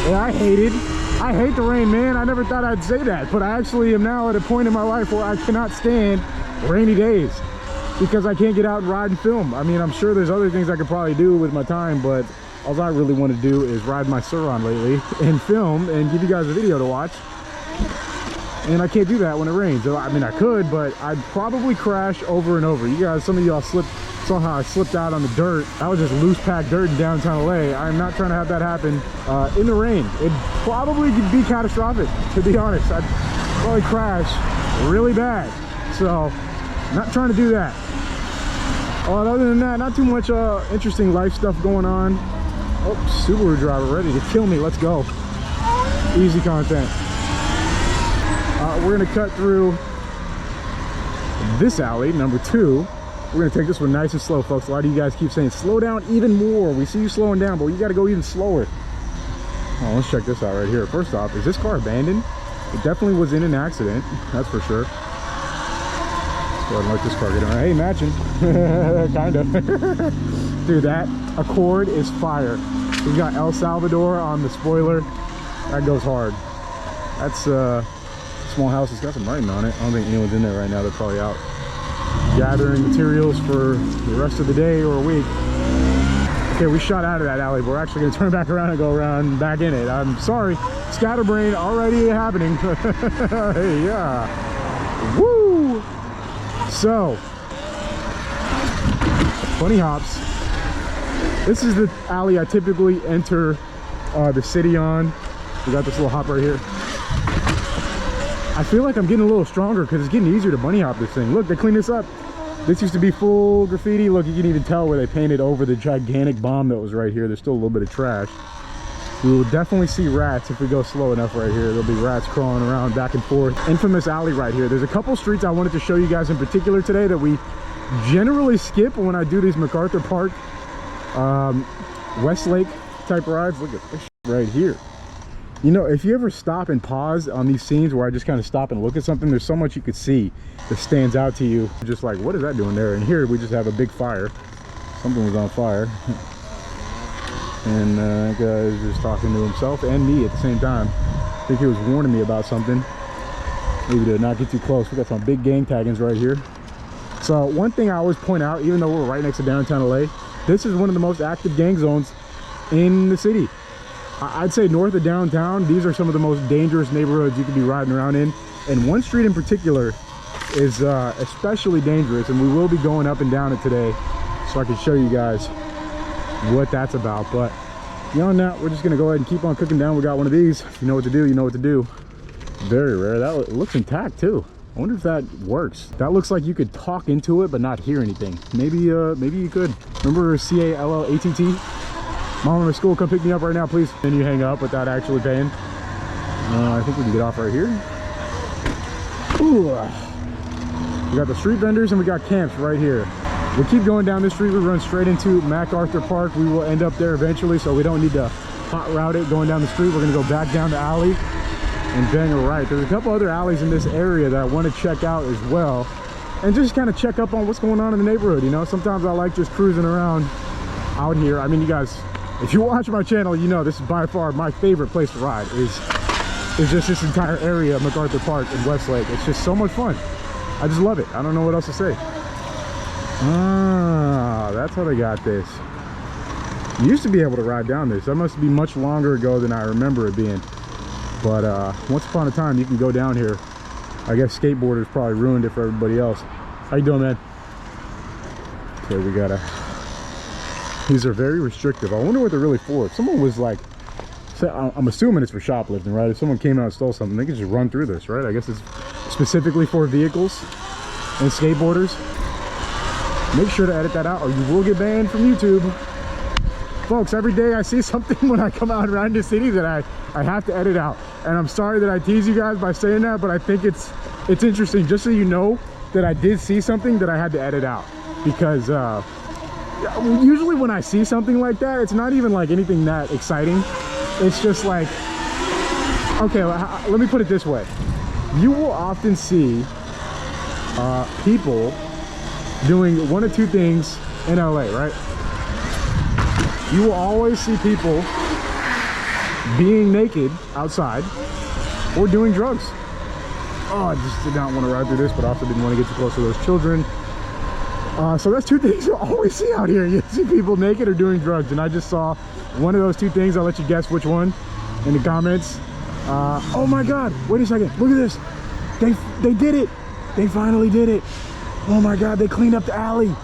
And I hate the rain, man. I never thought I'd say that, but I actually am now at a point in my life where I cannot stand rainy days because I can't get out and ride and film. I mean, I'm sure there's other things I could probably do with my time, but all I really want to do is ride my Surron lately and film and give you guys a video to watch. And I can't do that when it rains. I mean, I could, but I'd probably crash over and over. You guys, some of y'all saw how I slipped out on the dirt. I was just loose packed dirt in downtown LA. I'm not trying to have that happen in the rain. It'd probably be catastrophic, to be honest. I'd probably crash really bad. So, not trying to do that. Other than that, not too much interesting life stuff going on. Oh, Subaru driver ready to kill me. Let's go. Easy content. We're gonna cut through this alley, number 2. We're gonna take this one nice and slow, folks. A lot of you guys keep saying slow down even more. We see you slowing down, but you gotta go even slower. Oh, let's check this out right here. First off, is this car abandoned? It definitely was in an accident, that's for sure. Let's go ahead and let this car get on. Hey, matching. Kind of. Dude, that Accord is fire. We've got El Salvador on the spoiler. That goes hard. That's small house. It's got some writing on it. I don't think anyone's in there right now. They're probably out gathering materials for the rest of the day or a week. Okay, we shot out of that alley, but we're actually going to turn back around and go around back in it. I'm sorry. Scatterbrain already happening. Hey, yeah. Woo! So, bunny hops. This is the alley I typically enter the city on. We got this little hop right here. I feel like I'm getting a little stronger because it's getting easier to bunny hop this thing. Look, they cleaned this up. This used to be full graffiti. Look, you can even tell where they painted over the gigantic bomb that was right here. There's still a little bit of trash. We will definitely see rats if we go slow enough right here. There'll be rats crawling around back and forth. Infamous alley right here. There's a couple streets I wanted to show you guys in particular today that we generally skip when I do these MacArthur Park, Westlake type rides. Look at this right here. You know, if you ever stop and pause on these scenes where I just kind of stop and look at something, there's so much you could see that stands out to you. Just like, what is that doing there? And here we just have a big fire. Something was on fire. And that guy was just talking to himself and me at the same time. I think he was warning me about something. Maybe to not get too close. We got some big gang taggings right here. So one thing I always point out, even though we're right next to downtown LA, this is one of the most active gang zones in the city. I'd say north of downtown, these are some of the most dangerous neighborhoods you could be riding around in. And one street in particular is especially dangerous, and we will be going up and down it today so I can show you guys what that's about. But beyond that, we're just gonna go ahead and keep on cooking down. We got one of these. If you know what to do, you know what to do. Very rare. That looks intact too. I wonder if that works. That looks like you could talk into it but not hear anything. Maybe you could. Remember CALLATT? Mom, I'm at school, come pick me up right now, please. And you hang up without actually paying. I think we can get off right here. Ooh. We got the street vendors and we got camps right here. We keep going down this street, we run straight into MacArthur Park. We will end up there eventually, so we don't need to hot route it going down the street. We're gonna go back down the alley and bang a right. There's a couple other alleys in this area that I want to check out as well. And just kind of check up on what's going on in the neighborhood, you know? Sometimes I like just cruising around out here. I mean, you guys, if you watch my channel, you know this is by far my favorite place to ride is just this entire area of MacArthur Park and Westlake. It's just so much fun. I just love it. I don't know what else to say. Ah, that's how they got this. You used to be able to ride down this. That must be much longer ago than I remember it being. But once upon a time, you can go down here. I guess skateboarders probably ruined it for everybody else. How you doing, man? Okay, we gotta... These are very restrictive. I wonder what they're really for. If someone was like... I'm assuming it's for shoplifting, right? If someone came out and stole something, they could just run through this, right? I guess it's specifically for vehicles and skateboarders. Make sure to edit that out or you will get banned from YouTube. Folks, every day I see something when I come out around the city that I have to edit out. And I'm sorry that I tease you guys by saying that, but I think it's interesting just so you know that I did see something that I had to edit out. Because usually when I see something like that, it's not even like anything that exciting. It's just like, okay, let me put it this way. You will often see people doing one of two things in LA, right? You will always see people being naked outside or doing drugs. Oh, I just did not want to ride through this, but also didn't want to get too close to those children. So that's two things you always see out here. You see people naked or doing drugs, and I just saw one of those two things. I'll let you guess which one in the comments. Oh my God, wait a second, look at this. They did it. They finally did it. Oh my God, they cleaned up the alley.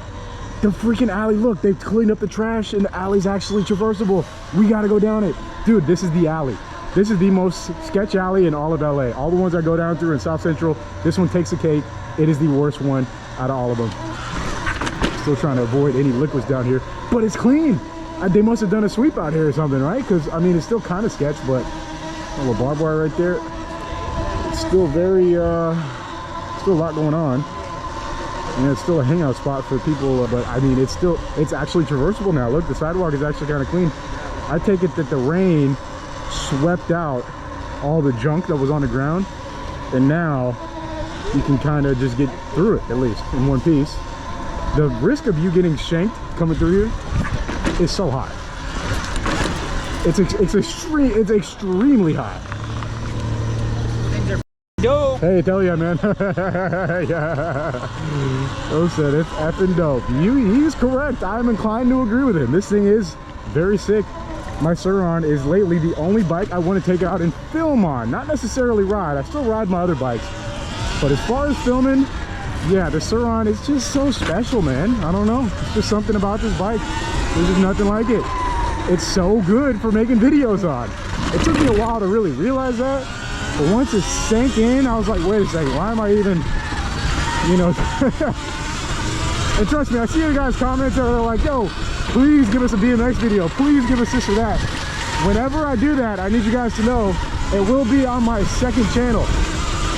The freaking alley, look, they've cleaned up the trash and the alley's actually traversable. We gotta go down it. Dude, this is the alley. This is the most sketch alley in all of LA. All the ones I go down through in South Central, this one takes the cake. It is the worst one out of all of them. Still trying to avoid any liquids down here, but it's clean. They must have done a sweep out here or something, right? Because, I mean, it's still kind of sketch, but a little barbed wire right there. It's still very, still a lot going on. And it's still a hangout spot for people, but I mean, it's actually traversable now. Look, the sidewalk is actually kind of clean. I take it that the rain swept out all the junk that was on the ground, and now you can kind of just get through it, at least in one piece. The risk of you getting shanked coming through here is so high. It's extremely high. Dope. Hey, tell ya, man. Yeah. Oh, said it's effing dope. He's correct. I'm inclined to agree with him. This thing is very sick. My Surron is lately the only bike I want to take out and film on. Not necessarily ride. I still ride my other bikes. But as far as filming, yeah, the Surron is just so special, man. I don't know. It's just something about this bike. There's just nothing like it. It's so good for making videos on. It took me a while to really realize that. But once it sank in, I was like, wait a second, why am I even, you know? And trust me, I see you guys comments that are like, yo, please give us a BMX video. Please give us this or that. Whenever I do that, I need you guys to know it will be on my second channel,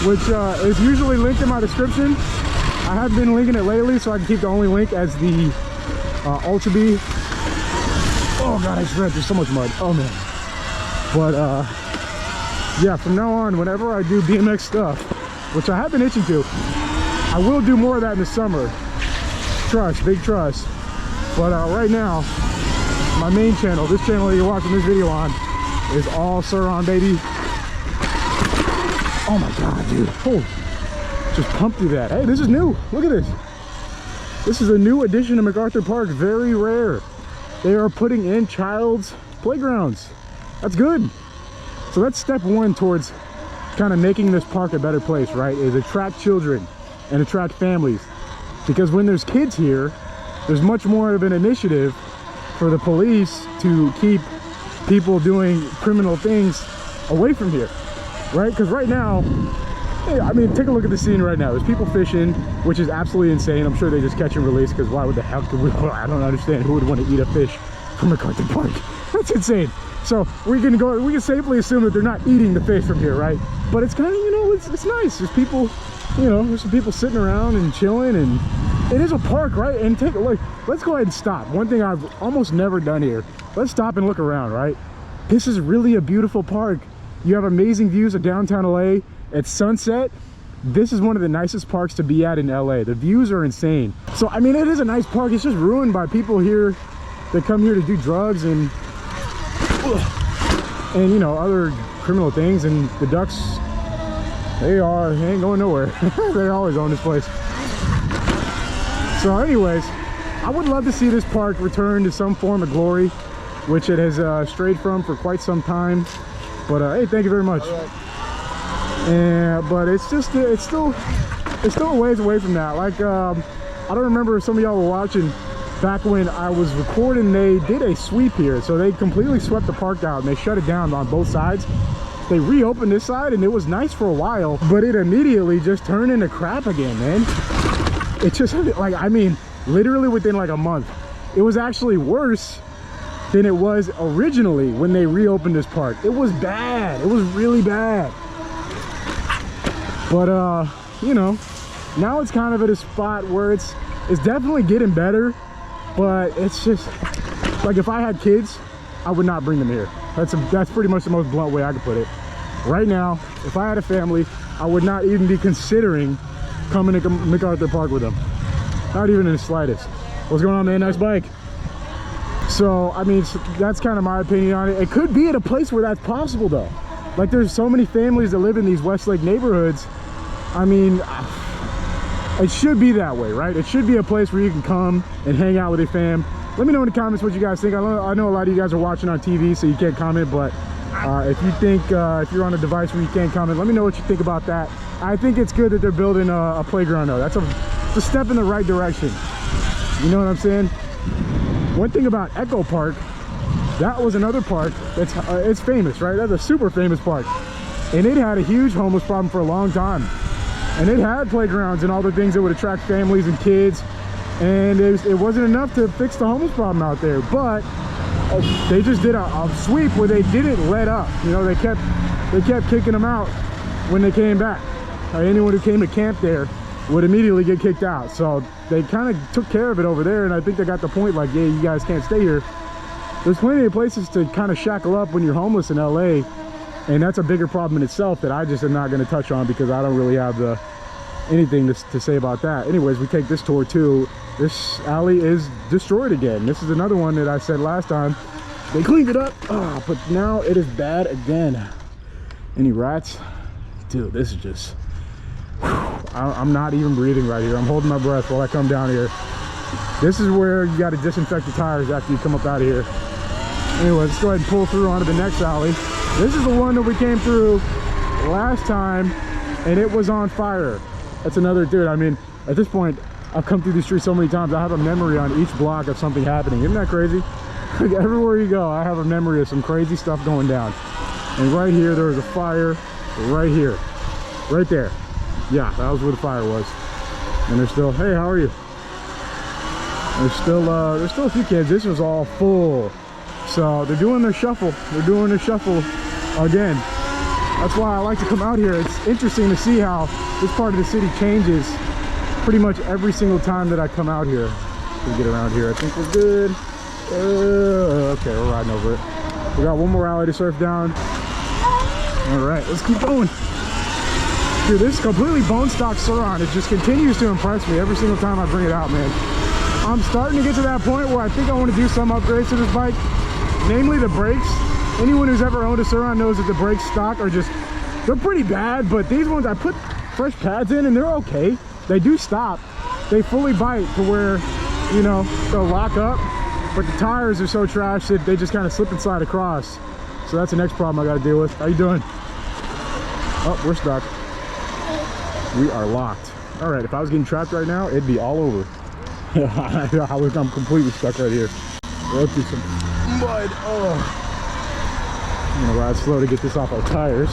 which is usually linked in my description. I haven't been linking it lately, so I can keep the only link as the Ultra B. Oh God, I shred, there's so much mud. Oh man. But yeah, from now on, whenever I do BMX stuff, which I have been itching to, I will do more of that in the summer. Trust, big trust. But right now, my main channel, this channel that you're watching this video on, is all Surron, baby. Oh my God, dude. Oh, just pumped through that. Hey, this is new. Look at this. This is a new addition to MacArthur Park. Very rare. They are putting in child's playgrounds. That's good. So that's step one towards kind of making this park a better place, right? Is attract children and attract families. Because when there's kids here, there's much more of an initiative for the police to keep people doing criminal things away from here, right? Because right now, I mean, take a look at the scene right now. There's people fishing, which is absolutely insane. I'm sure they just catch and release, because why would the hell could we? I don't understand who would want to eat a fish from MacArthur Park. That's insane. So we can safely assume that they're not eating the fish from here, right? But it's kind of, you know, it's nice. There's people, you know, there's some people sitting around and chilling, and it is a park, right? And take a look. Let's go ahead and stop. One thing I've almost never done here. Let's stop and look around, right? This is really a beautiful park. You have amazing views of downtown LA at sunset. This is one of the nicest parks to be at in LA. The views are insane. So, I mean, it is a nice park. It's just ruined by people here that come here to do drugs and you know, other criminal things. And the ducks They ain't going nowhere. They always own this place. So anyways, I would love to see this park return to some form of glory, which it has strayed from for quite some time. But hey, thank you very much. And but it's still a ways away from that. Like I don't remember if some of y'all were watching back when I was recording. They did a sweep here, so they completely swept the park out and they shut it down on both sides. They reopened this side and it was nice for a while, but it immediately just turned into crap again, man. It just, like, I mean, literally within like a month, it was actually worse than it was originally when they reopened this park. It was bad. It was really bad. But you know, now it's kind of at a spot where it's definitely getting better, but it's just like, if I had kids, I would not bring them here. That's pretty much the most blunt way I could put it. Right now, if I had a family, I would not even be considering coming to MacArthur Park with them. Not even in the slightest. What's going on, man? Nice bike. So, I mean, that's kind of my opinion on it. It could be at a place where that's possible, though. Like, there's so many families that live in these Westlake neighborhoods. I mean, it should be that way, right? It should be a place where you can come and hang out with your fam. Let me know in the comments what you guys think. I know a lot of you guys are watching on TV, so you can't comment, but if you think, if you're on a device where you can't comment, let me know what you think about that. I think it's good that they're building a playground, though. That's a step in the right direction. You know what I'm saying? One thing about Echo Park, that was another park that's it's famous, right? That's a super famous park. And it had a huge homeless problem for a long time. And it had playgrounds and all the things that would attract families and kids. And it wasn't enough to fix the homeless problem out there, but they just did a sweep where they didn't let up. You know, they kept kicking them out when they came back. Anyone who came to camp there would immediately get kicked out. So they kind of took care of it over there, and I think they got the point, like, yeah, you guys can't stay here. There's plenty of places to kind of shackle up when you're homeless in LA, and that's a bigger problem in itself that I just am not going to touch on because I don't really have anything to say about that. Anyways, we take this tour too. This alley is destroyed again. This is another one that I said last time. They cleaned it up, but now it is bad again. Any rats? Dude, this is just, whew, I'm not even breathing right here. I'm holding my breath while I come down here. This is where you got to disinfect the tires after you come up out of here. Anyway, let's go ahead and pull through onto the next alley. This is the one that we came through last time, and it was on fire. That's another, dude, I mean, at this point, I've come through these streets so many times, I have a memory on each block of something happening. Isn't that crazy? Like, everywhere you go, I have a memory of some crazy stuff going down. And right here, there was a fire right here. Right there. Yeah, that was where the fire was. And they're still, hey, how are you? There's still a few kids. This was all full. So they're doing their shuffle. They're doing their shuffle again. That's why I like to come out here. It's interesting to see how this part of the city changes pretty much every single time that I come out here. We get around here, I think we're good. Okay, we're riding over it. We got one more alley to surf down. All right, let's keep going. Dude, this completely bone stock Surron, it just continues to impress me every single time I bring it out, man. I'm starting to get to that point where I think I want to do some upgrades to this bike, namely the brakes. Anyone who's ever owned a Surron knows that the brakes stock are just, they're pretty bad, but these ones, I put fresh pads in and they're okay. They do stop. They fully bite to where, you know, they'll lock up, but the tires are so trash that they just kind of slip and slide across. So that's the next problem I got to deal with. How you doing? Oh, we're stuck. We are locked. All right, if I was getting trapped right now, it'd be all over. I'm completely stuck right here. We're up through some mud. Oh. I'm gonna ride slow to get this off our tires.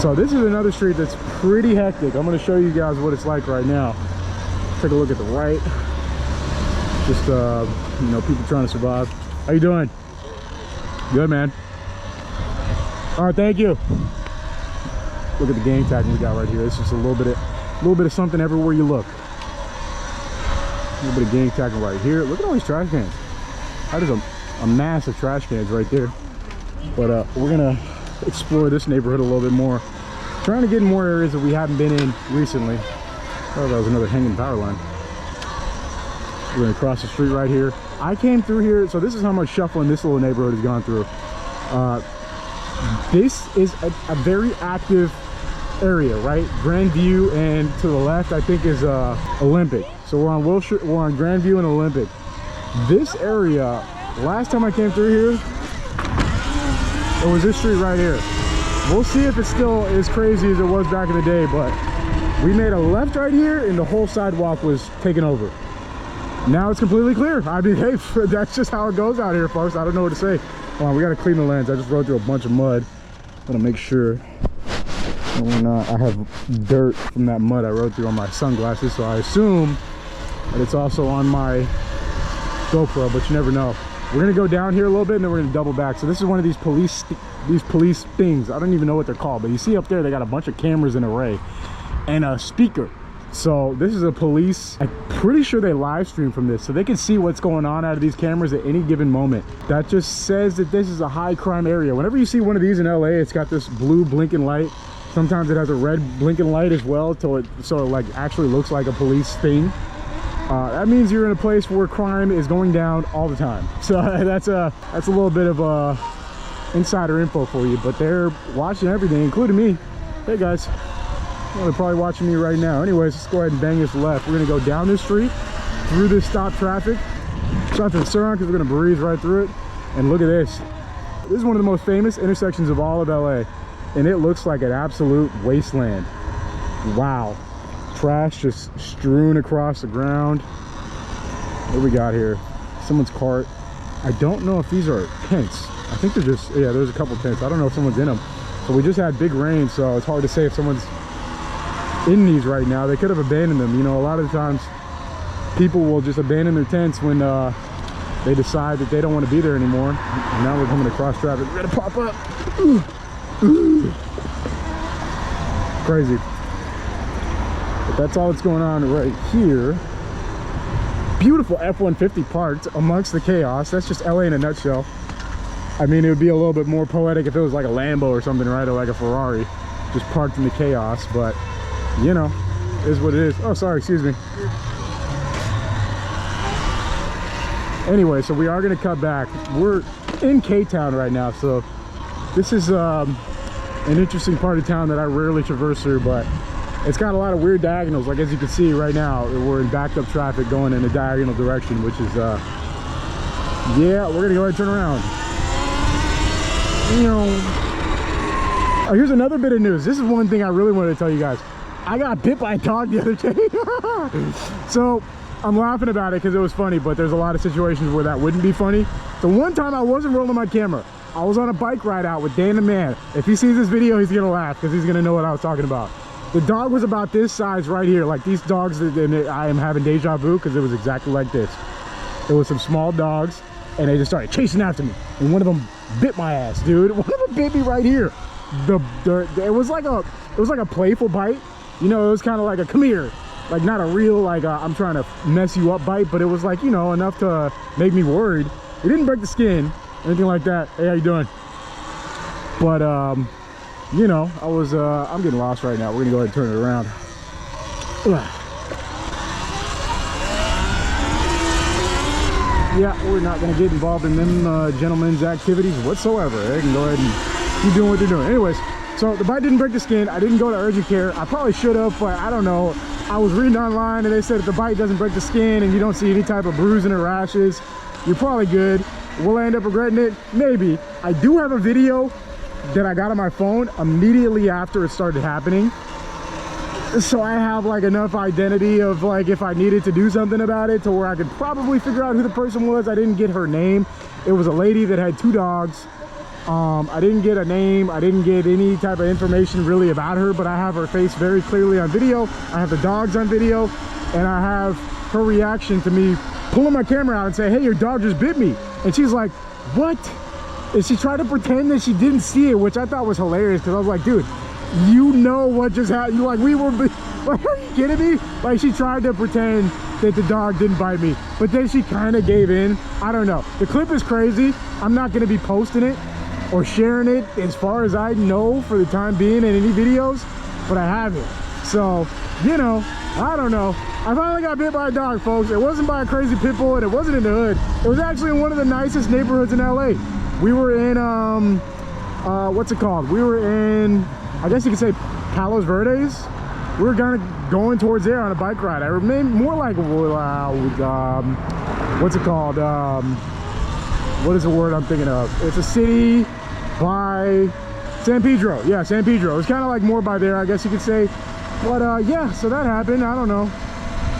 So this is another street that's pretty hectic. I'm gonna show you guys what it's like right now. Take a look at the right. Just you know, people trying to survive. How you doing? Good, man. All right, thank you. Look at the gang tagging we got right here. It's just a little bit of something everywhere you look. A little bit of gang tagging right here. Look at all these trash cans. That is a mass of trash cans right there. But we're gonna explore this neighborhood a little bit more. Trying to get in more areas that we haven't been in recently. Oh, that was another hanging power line. We're gonna cross the street right here. I came through here, so this is how much shuffling this little neighborhood has gone through. this is a very active area, right? Grandview, and to the left I think is Olympic. So we're on Wilshire, we're on Grandview and Olympic. This area, last time I came through here, it was this street right here. We'll see if it's still as crazy as it was back in the day, but we made a left right here and the whole sidewalk was taken over. Now it's completely clear. I mean, hey, that's just how it goes out here, folks. I don't know what to say. Hold on, we gotta clean the lens. I just rode through a bunch of mud. Gotta make sure that we're not, I have dirt from that mud I rode through on my sunglasses, so I assume that it's also on my GoPro, but you never know. We're gonna go down here a little bit and then we're gonna double back. So this is one of these police things. I don't even know what they're called, but you see up there they got a bunch of cameras in array and a speaker. So this is a police, I'm pretty sure they live stream from this, so they can see what's going on out of these cameras at any given moment. That just says that this is a high crime area. Whenever you see one of these in LA, it's got this blue blinking light. Sometimes it has a red blinking light as well, so it like actually looks like a police thing. That means you're in a place where crime is going down all the time. So that's a little bit of insider info for you, but they're watching everything, including me. Hey guys, well, they're probably watching me right now. Anyways, let's go ahead and bang this left. We're gonna go down this street through this stop traffic, stop to Surron, because we're gonna breeze right through it. And look at this. This is one of the most famous intersections of all of LA, and it looks like an absolute wasteland. Wow. Trash just strewn across the ground. What do we got here? Someone's cart. I don't know if these are tents. I think they're just, yeah, there's a couple tents. I don't know if someone's in them. So we just had big rain, so it's hard to say if someone's in these right now. They could have abandoned them. You know, a lot of the times people will just abandon their tents when they decide that they don't want to be there anymore. And now we're coming across traffic. We're gonna pop up. Ooh. Ooh. Crazy. But that's all that's going on right here. Beautiful F-150 parked amongst the chaos. That's just LA in a nutshell. I mean, it would be a little bit more poetic if it was like a Lambo or something, right? Or like a Ferrari, just parked in the chaos. But, you know, it is what it is. Oh, sorry, excuse me. Anyway, so we are going to cut back. We're in K-Town right now, so this is an interesting part of town that I rarely traverse through, but it's got a lot of weird diagonals. Like as you can see right now, we're in backed up traffic going in a diagonal direction, which is yeah, we're gonna go ahead and turn around. You know, oh, here's another bit of news. This is one thing I really wanted to tell you guys. I got bit by a dog the other day. So I'm laughing about it because it was funny, but there's a lot of situations where that wouldn't be funny. The one time I wasn't rolling my camera, I was on a bike ride out with Dan the Man. If he sees this video, he's gonna laugh because he's gonna know what I was talking about. The dog was about this size right here. Like these dogs, I am having deja vu because it was exactly like this. It was some small dogs and they just started chasing after me. And one of them bit my ass, dude. One of them bit me right here. It was like a playful bite. You know, it was kind of like a come here. Like not a real, like I'm trying to mess you up bite, but it was like, you know, enough to make me worried. It didn't break the skin, anything like that. Hey, how you doing? But, you know, I'm getting lost right now. We're gonna go ahead and turn it around. Yeah, we're not gonna get involved in them gentlemen's activities whatsoever. They can go ahead and keep doing what they're doing. Anyways, so the bite didn't break the skin. I didn't go to urgent care. I probably should have, but I don't know. I was reading online and they said if the bite doesn't break the skin and you don't see any type of bruising or rashes, you're probably good. Will I end up regretting it? Maybe. I do have a video that I got on my phone immediately after it started happening, so I have like enough identity of like if I needed to do something about it to where I could probably figure out who the person was. I didn't get her name. It was a lady that had 2 dogs. I didn't get a name. I didn't get any type of information really about her, but I have her face very clearly on video. I have the dogs on video, and I have her reaction to me pulling my camera out and say, hey, your dog just bit me. And she's like, what? And she tried to pretend that she didn't see it, which I thought was hilarious because I was like, dude, you know what just happened? You like, we were, like, are you kidding me? Like, she tried to pretend that the dog didn't bite me, but then she kind of gave in. I don't know. The clip is crazy. I'm not going to be posting it or sharing it as far as I know for the time being in any videos, but I have it. So, you know, I don't know. I finally got bit by a dog, folks. It wasn't by a crazy pit bull, and it wasn't in the hood. It was actually in one of the nicest neighborhoods in LA. We were in what's it called? We were in, I guess you could say Palos Verdes. We were kind of going towards there on a bike ride. I remain more like, what's it called? What is the word I'm thinking of? It's a city by San Pedro. Yeah, San Pedro. It was kind of like more by there, I guess you could say. But yeah, so that happened. I don't know.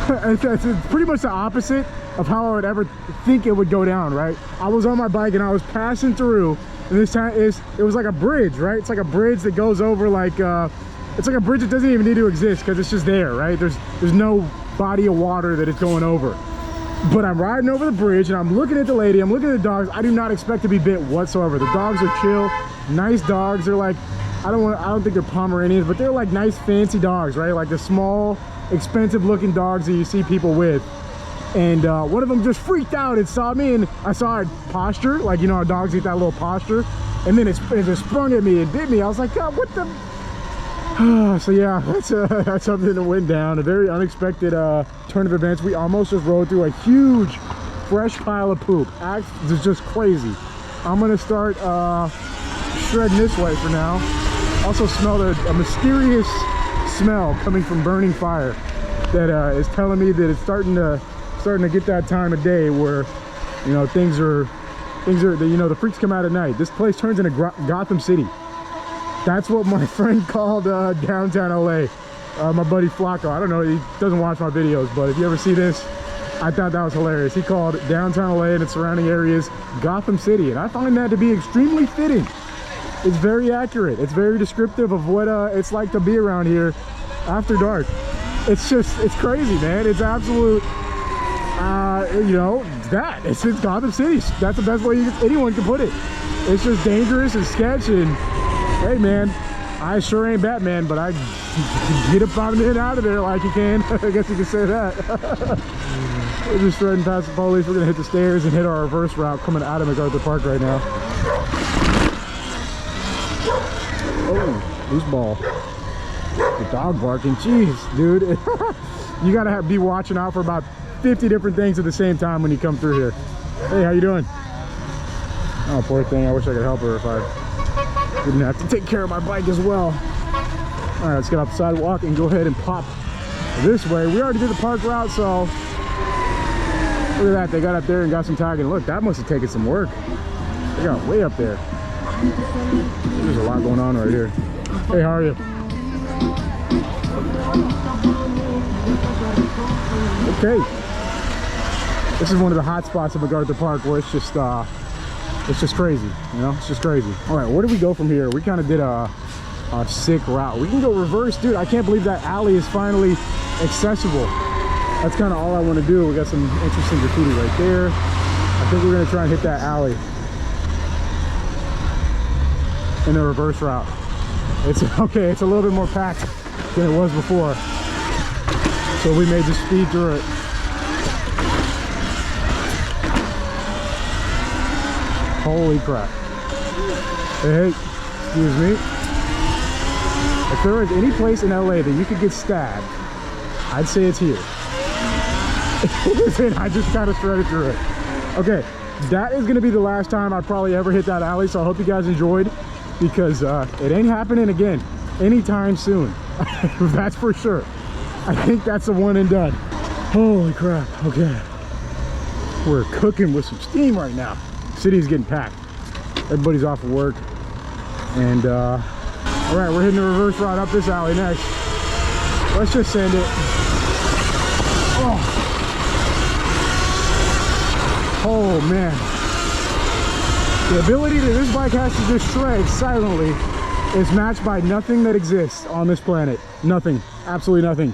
It's pretty much the opposite of how I would ever think it would go down, right? I was on my bike and I was passing through, and this time it was like a bridge, right? It's like a bridge that goes over like it's like a bridge that doesn't even need to exist because it's just there, right? There's no body of water that it's going over. But I'm riding over the bridge and I'm looking at the lady, I'm looking at the dogs. I do not expect to be bit whatsoever. The dogs are chill, nice dogs. They're like, I don't think they're Pomeranians, but they're like nice fancy dogs, right? Like the small, expensive looking dogs that you see people with. And one of them just freaked out and saw me, and I saw her posture, like, you know how dogs eat that little posture, and then it just sprung at me and bit me. I was like, God, what the? So yeah, that's something that went down. A very unexpected turn of events. We almost just rode through a huge fresh pile of poop. It's just crazy. I'm gonna start shredding this way for now. Also smelled a mysterious smell coming from burning fire that is telling me that it's starting to get that time of day where, you know, things are you know, the freaks come out at night. This place turns into Gotham City. That's what my friend called downtown LA. My buddy Flacco, I don't know, he doesn't watch my videos, but if you ever see this, I thought that was hilarious. He called downtown LA and its surrounding areas Gotham City, and I find that to be extremely fitting. It's very accurate. It's very descriptive of what it's like to be around here after dark. It's crazy, man. It's absolute, you know, it's Gotham City. That's the best way anyone can put it. It's just dangerous and sketch, and hey, man, I sure ain't Batman, but I get up on and out of there like you can. I guess you can say that. We're just riding past the police. We're gonna hit the stairs and hit our reverse route coming out of MacArthur Park right now. Oh, loose ball. The dog barking, jeez, dude. You gotta be watching out for about 50 different things at the same time when you come through here. Hey, how you doing? Oh, poor thing. I wish I could help her if I didn't have to take care of my bike as well. All right, let's get off the sidewalk and go ahead and pop this way. We already did the park route, so look at that. They got up there and got some tagging. Look, that must have taken some work. They got way up there. There's a lot going on right here. Hey, how are you? Okay. This is one of the hot spots of MacArthur Park where it's just crazy, you know? It's just crazy. All right, where do we go from here? We kind of did a sick route. We can go reverse. Dude, I can't believe that alley is finally accessible. That's kind of all I want to do. We got some interesting graffiti right there. I think we're going to try and hit that alley in the reverse route. It's okay. It's a little bit more packed than it was before, so we may just speed through it. Holy crap. Hey, excuse me. If there is any place in LA that you could get stabbed, I'd say it's here. I just kind of shredded through it. Okay, that is going to be the last time I probably ever hit that alley, so I hope you guys enjoyed, because it ain't happening again anytime soon. That's for sure. I think that's the one and done. Holy crap. Okay, we're cooking with some steam right now. City's getting packed. Everybody's off of work, and all right, we're hitting the reverse route up this alley next. Let's just send it. Oh man, the ability that this bike has to just shred silently is matched by nothing that exists on this planet. Nothing, absolutely nothing.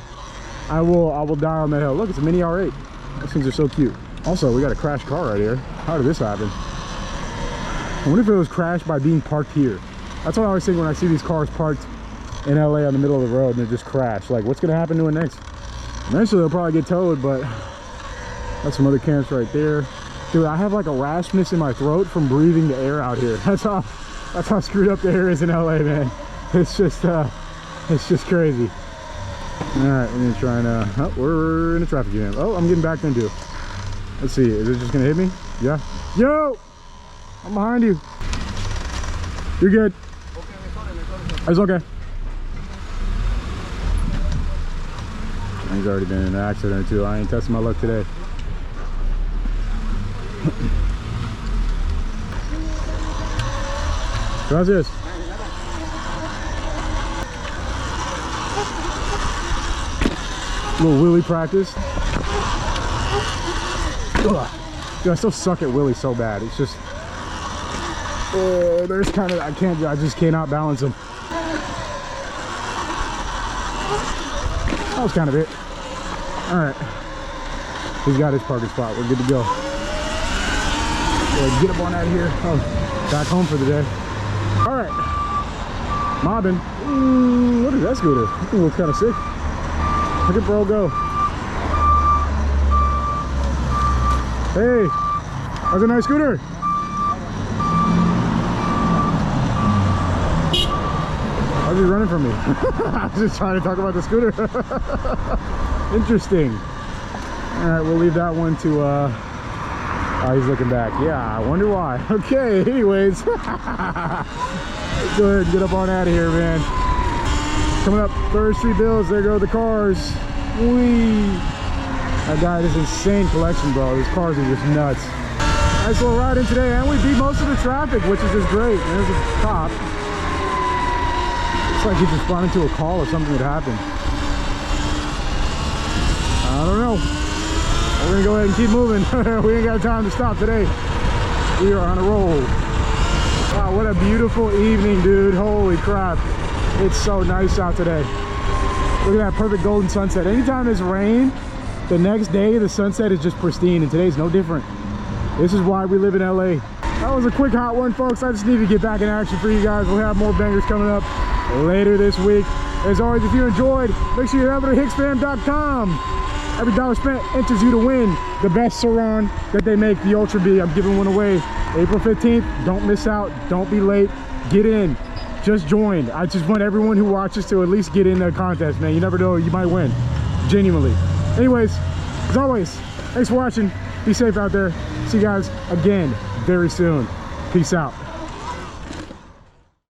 I will die on that hill. Look, it's a mini R8. Those things are so cute. Also, we got a crashed car right here. How did this happen? I wonder if it was crashed by being parked here. That's what I always think when I see these cars parked in LA on the middle of the road and they just crash. Like, what's gonna happen to it next? Eventually they'll probably get towed, but that's some other camps right there. Dude, I have like a rashness in my throat from breathing the air out here. That's how screwed up the air is in LA, man. It's just crazy. All right, we're gonna try and oh, we're in a traffic jam. Oh, I'm getting back then too. Let's see, is it just gonna hit me? Yeah. Yo, I'm behind you. You're good. It's okay. He's already been in an accident or two. I ain't testing my luck today. Gracias. Little wheelie practice. Ugh. Dude, I still suck at wheelies so bad. It's just, oh, there's kind of, I just cannot balance them. That was kind of it. All right, he's got his parking spot. We're good to go. Yeah, get up on out of here. Oh, back home for the day. All right, mobbing. What is that scooter? That thing looks kind of sick. Look at bro go. Hey, that's a nice scooter. Why is he running from me? I was just trying to talk about the scooter. Interesting. All right, we'll leave that one to, oh, he's looking back. Yeah, I wonder why. Okay, anyways. Let's go ahead and get up on out of here, man. Coming up, 3rd Street Bills. There go the cars. Whee! That guy has this insane collection, bro. His cars are just nuts. Nice little ride in today, and we beat most of the traffic, which is just great. There's a cop. Looks like he just responded to a call or something that happened. I don't know. We're gonna go ahead and keep moving. We ain't got time to stop today. We are on a roll. Wow, what a beautiful evening, dude. Holy crap. It's so nice out today. Look at that perfect golden sunset. Anytime it's rain, the next day the sunset is just pristine, and today's no different. This is why we live in LA. That was a quick hot one, folks. I just need to get back in action for you guys. We'll have more bangers coming up later this week. As always, if you enjoyed, make sure you head over to hicksfam.com. Every dollar spent enters you to win the best Surron that they make, the Ultra B. I'm giving one away April 15th. Don't miss out. Don't be late. Get in. Just join. I just want everyone who watches to at least get in the contest, man. You never know, you might win. Genuinely. Anyways, as always, thanks for watching. Be safe out there. See you guys again very soon. Peace out.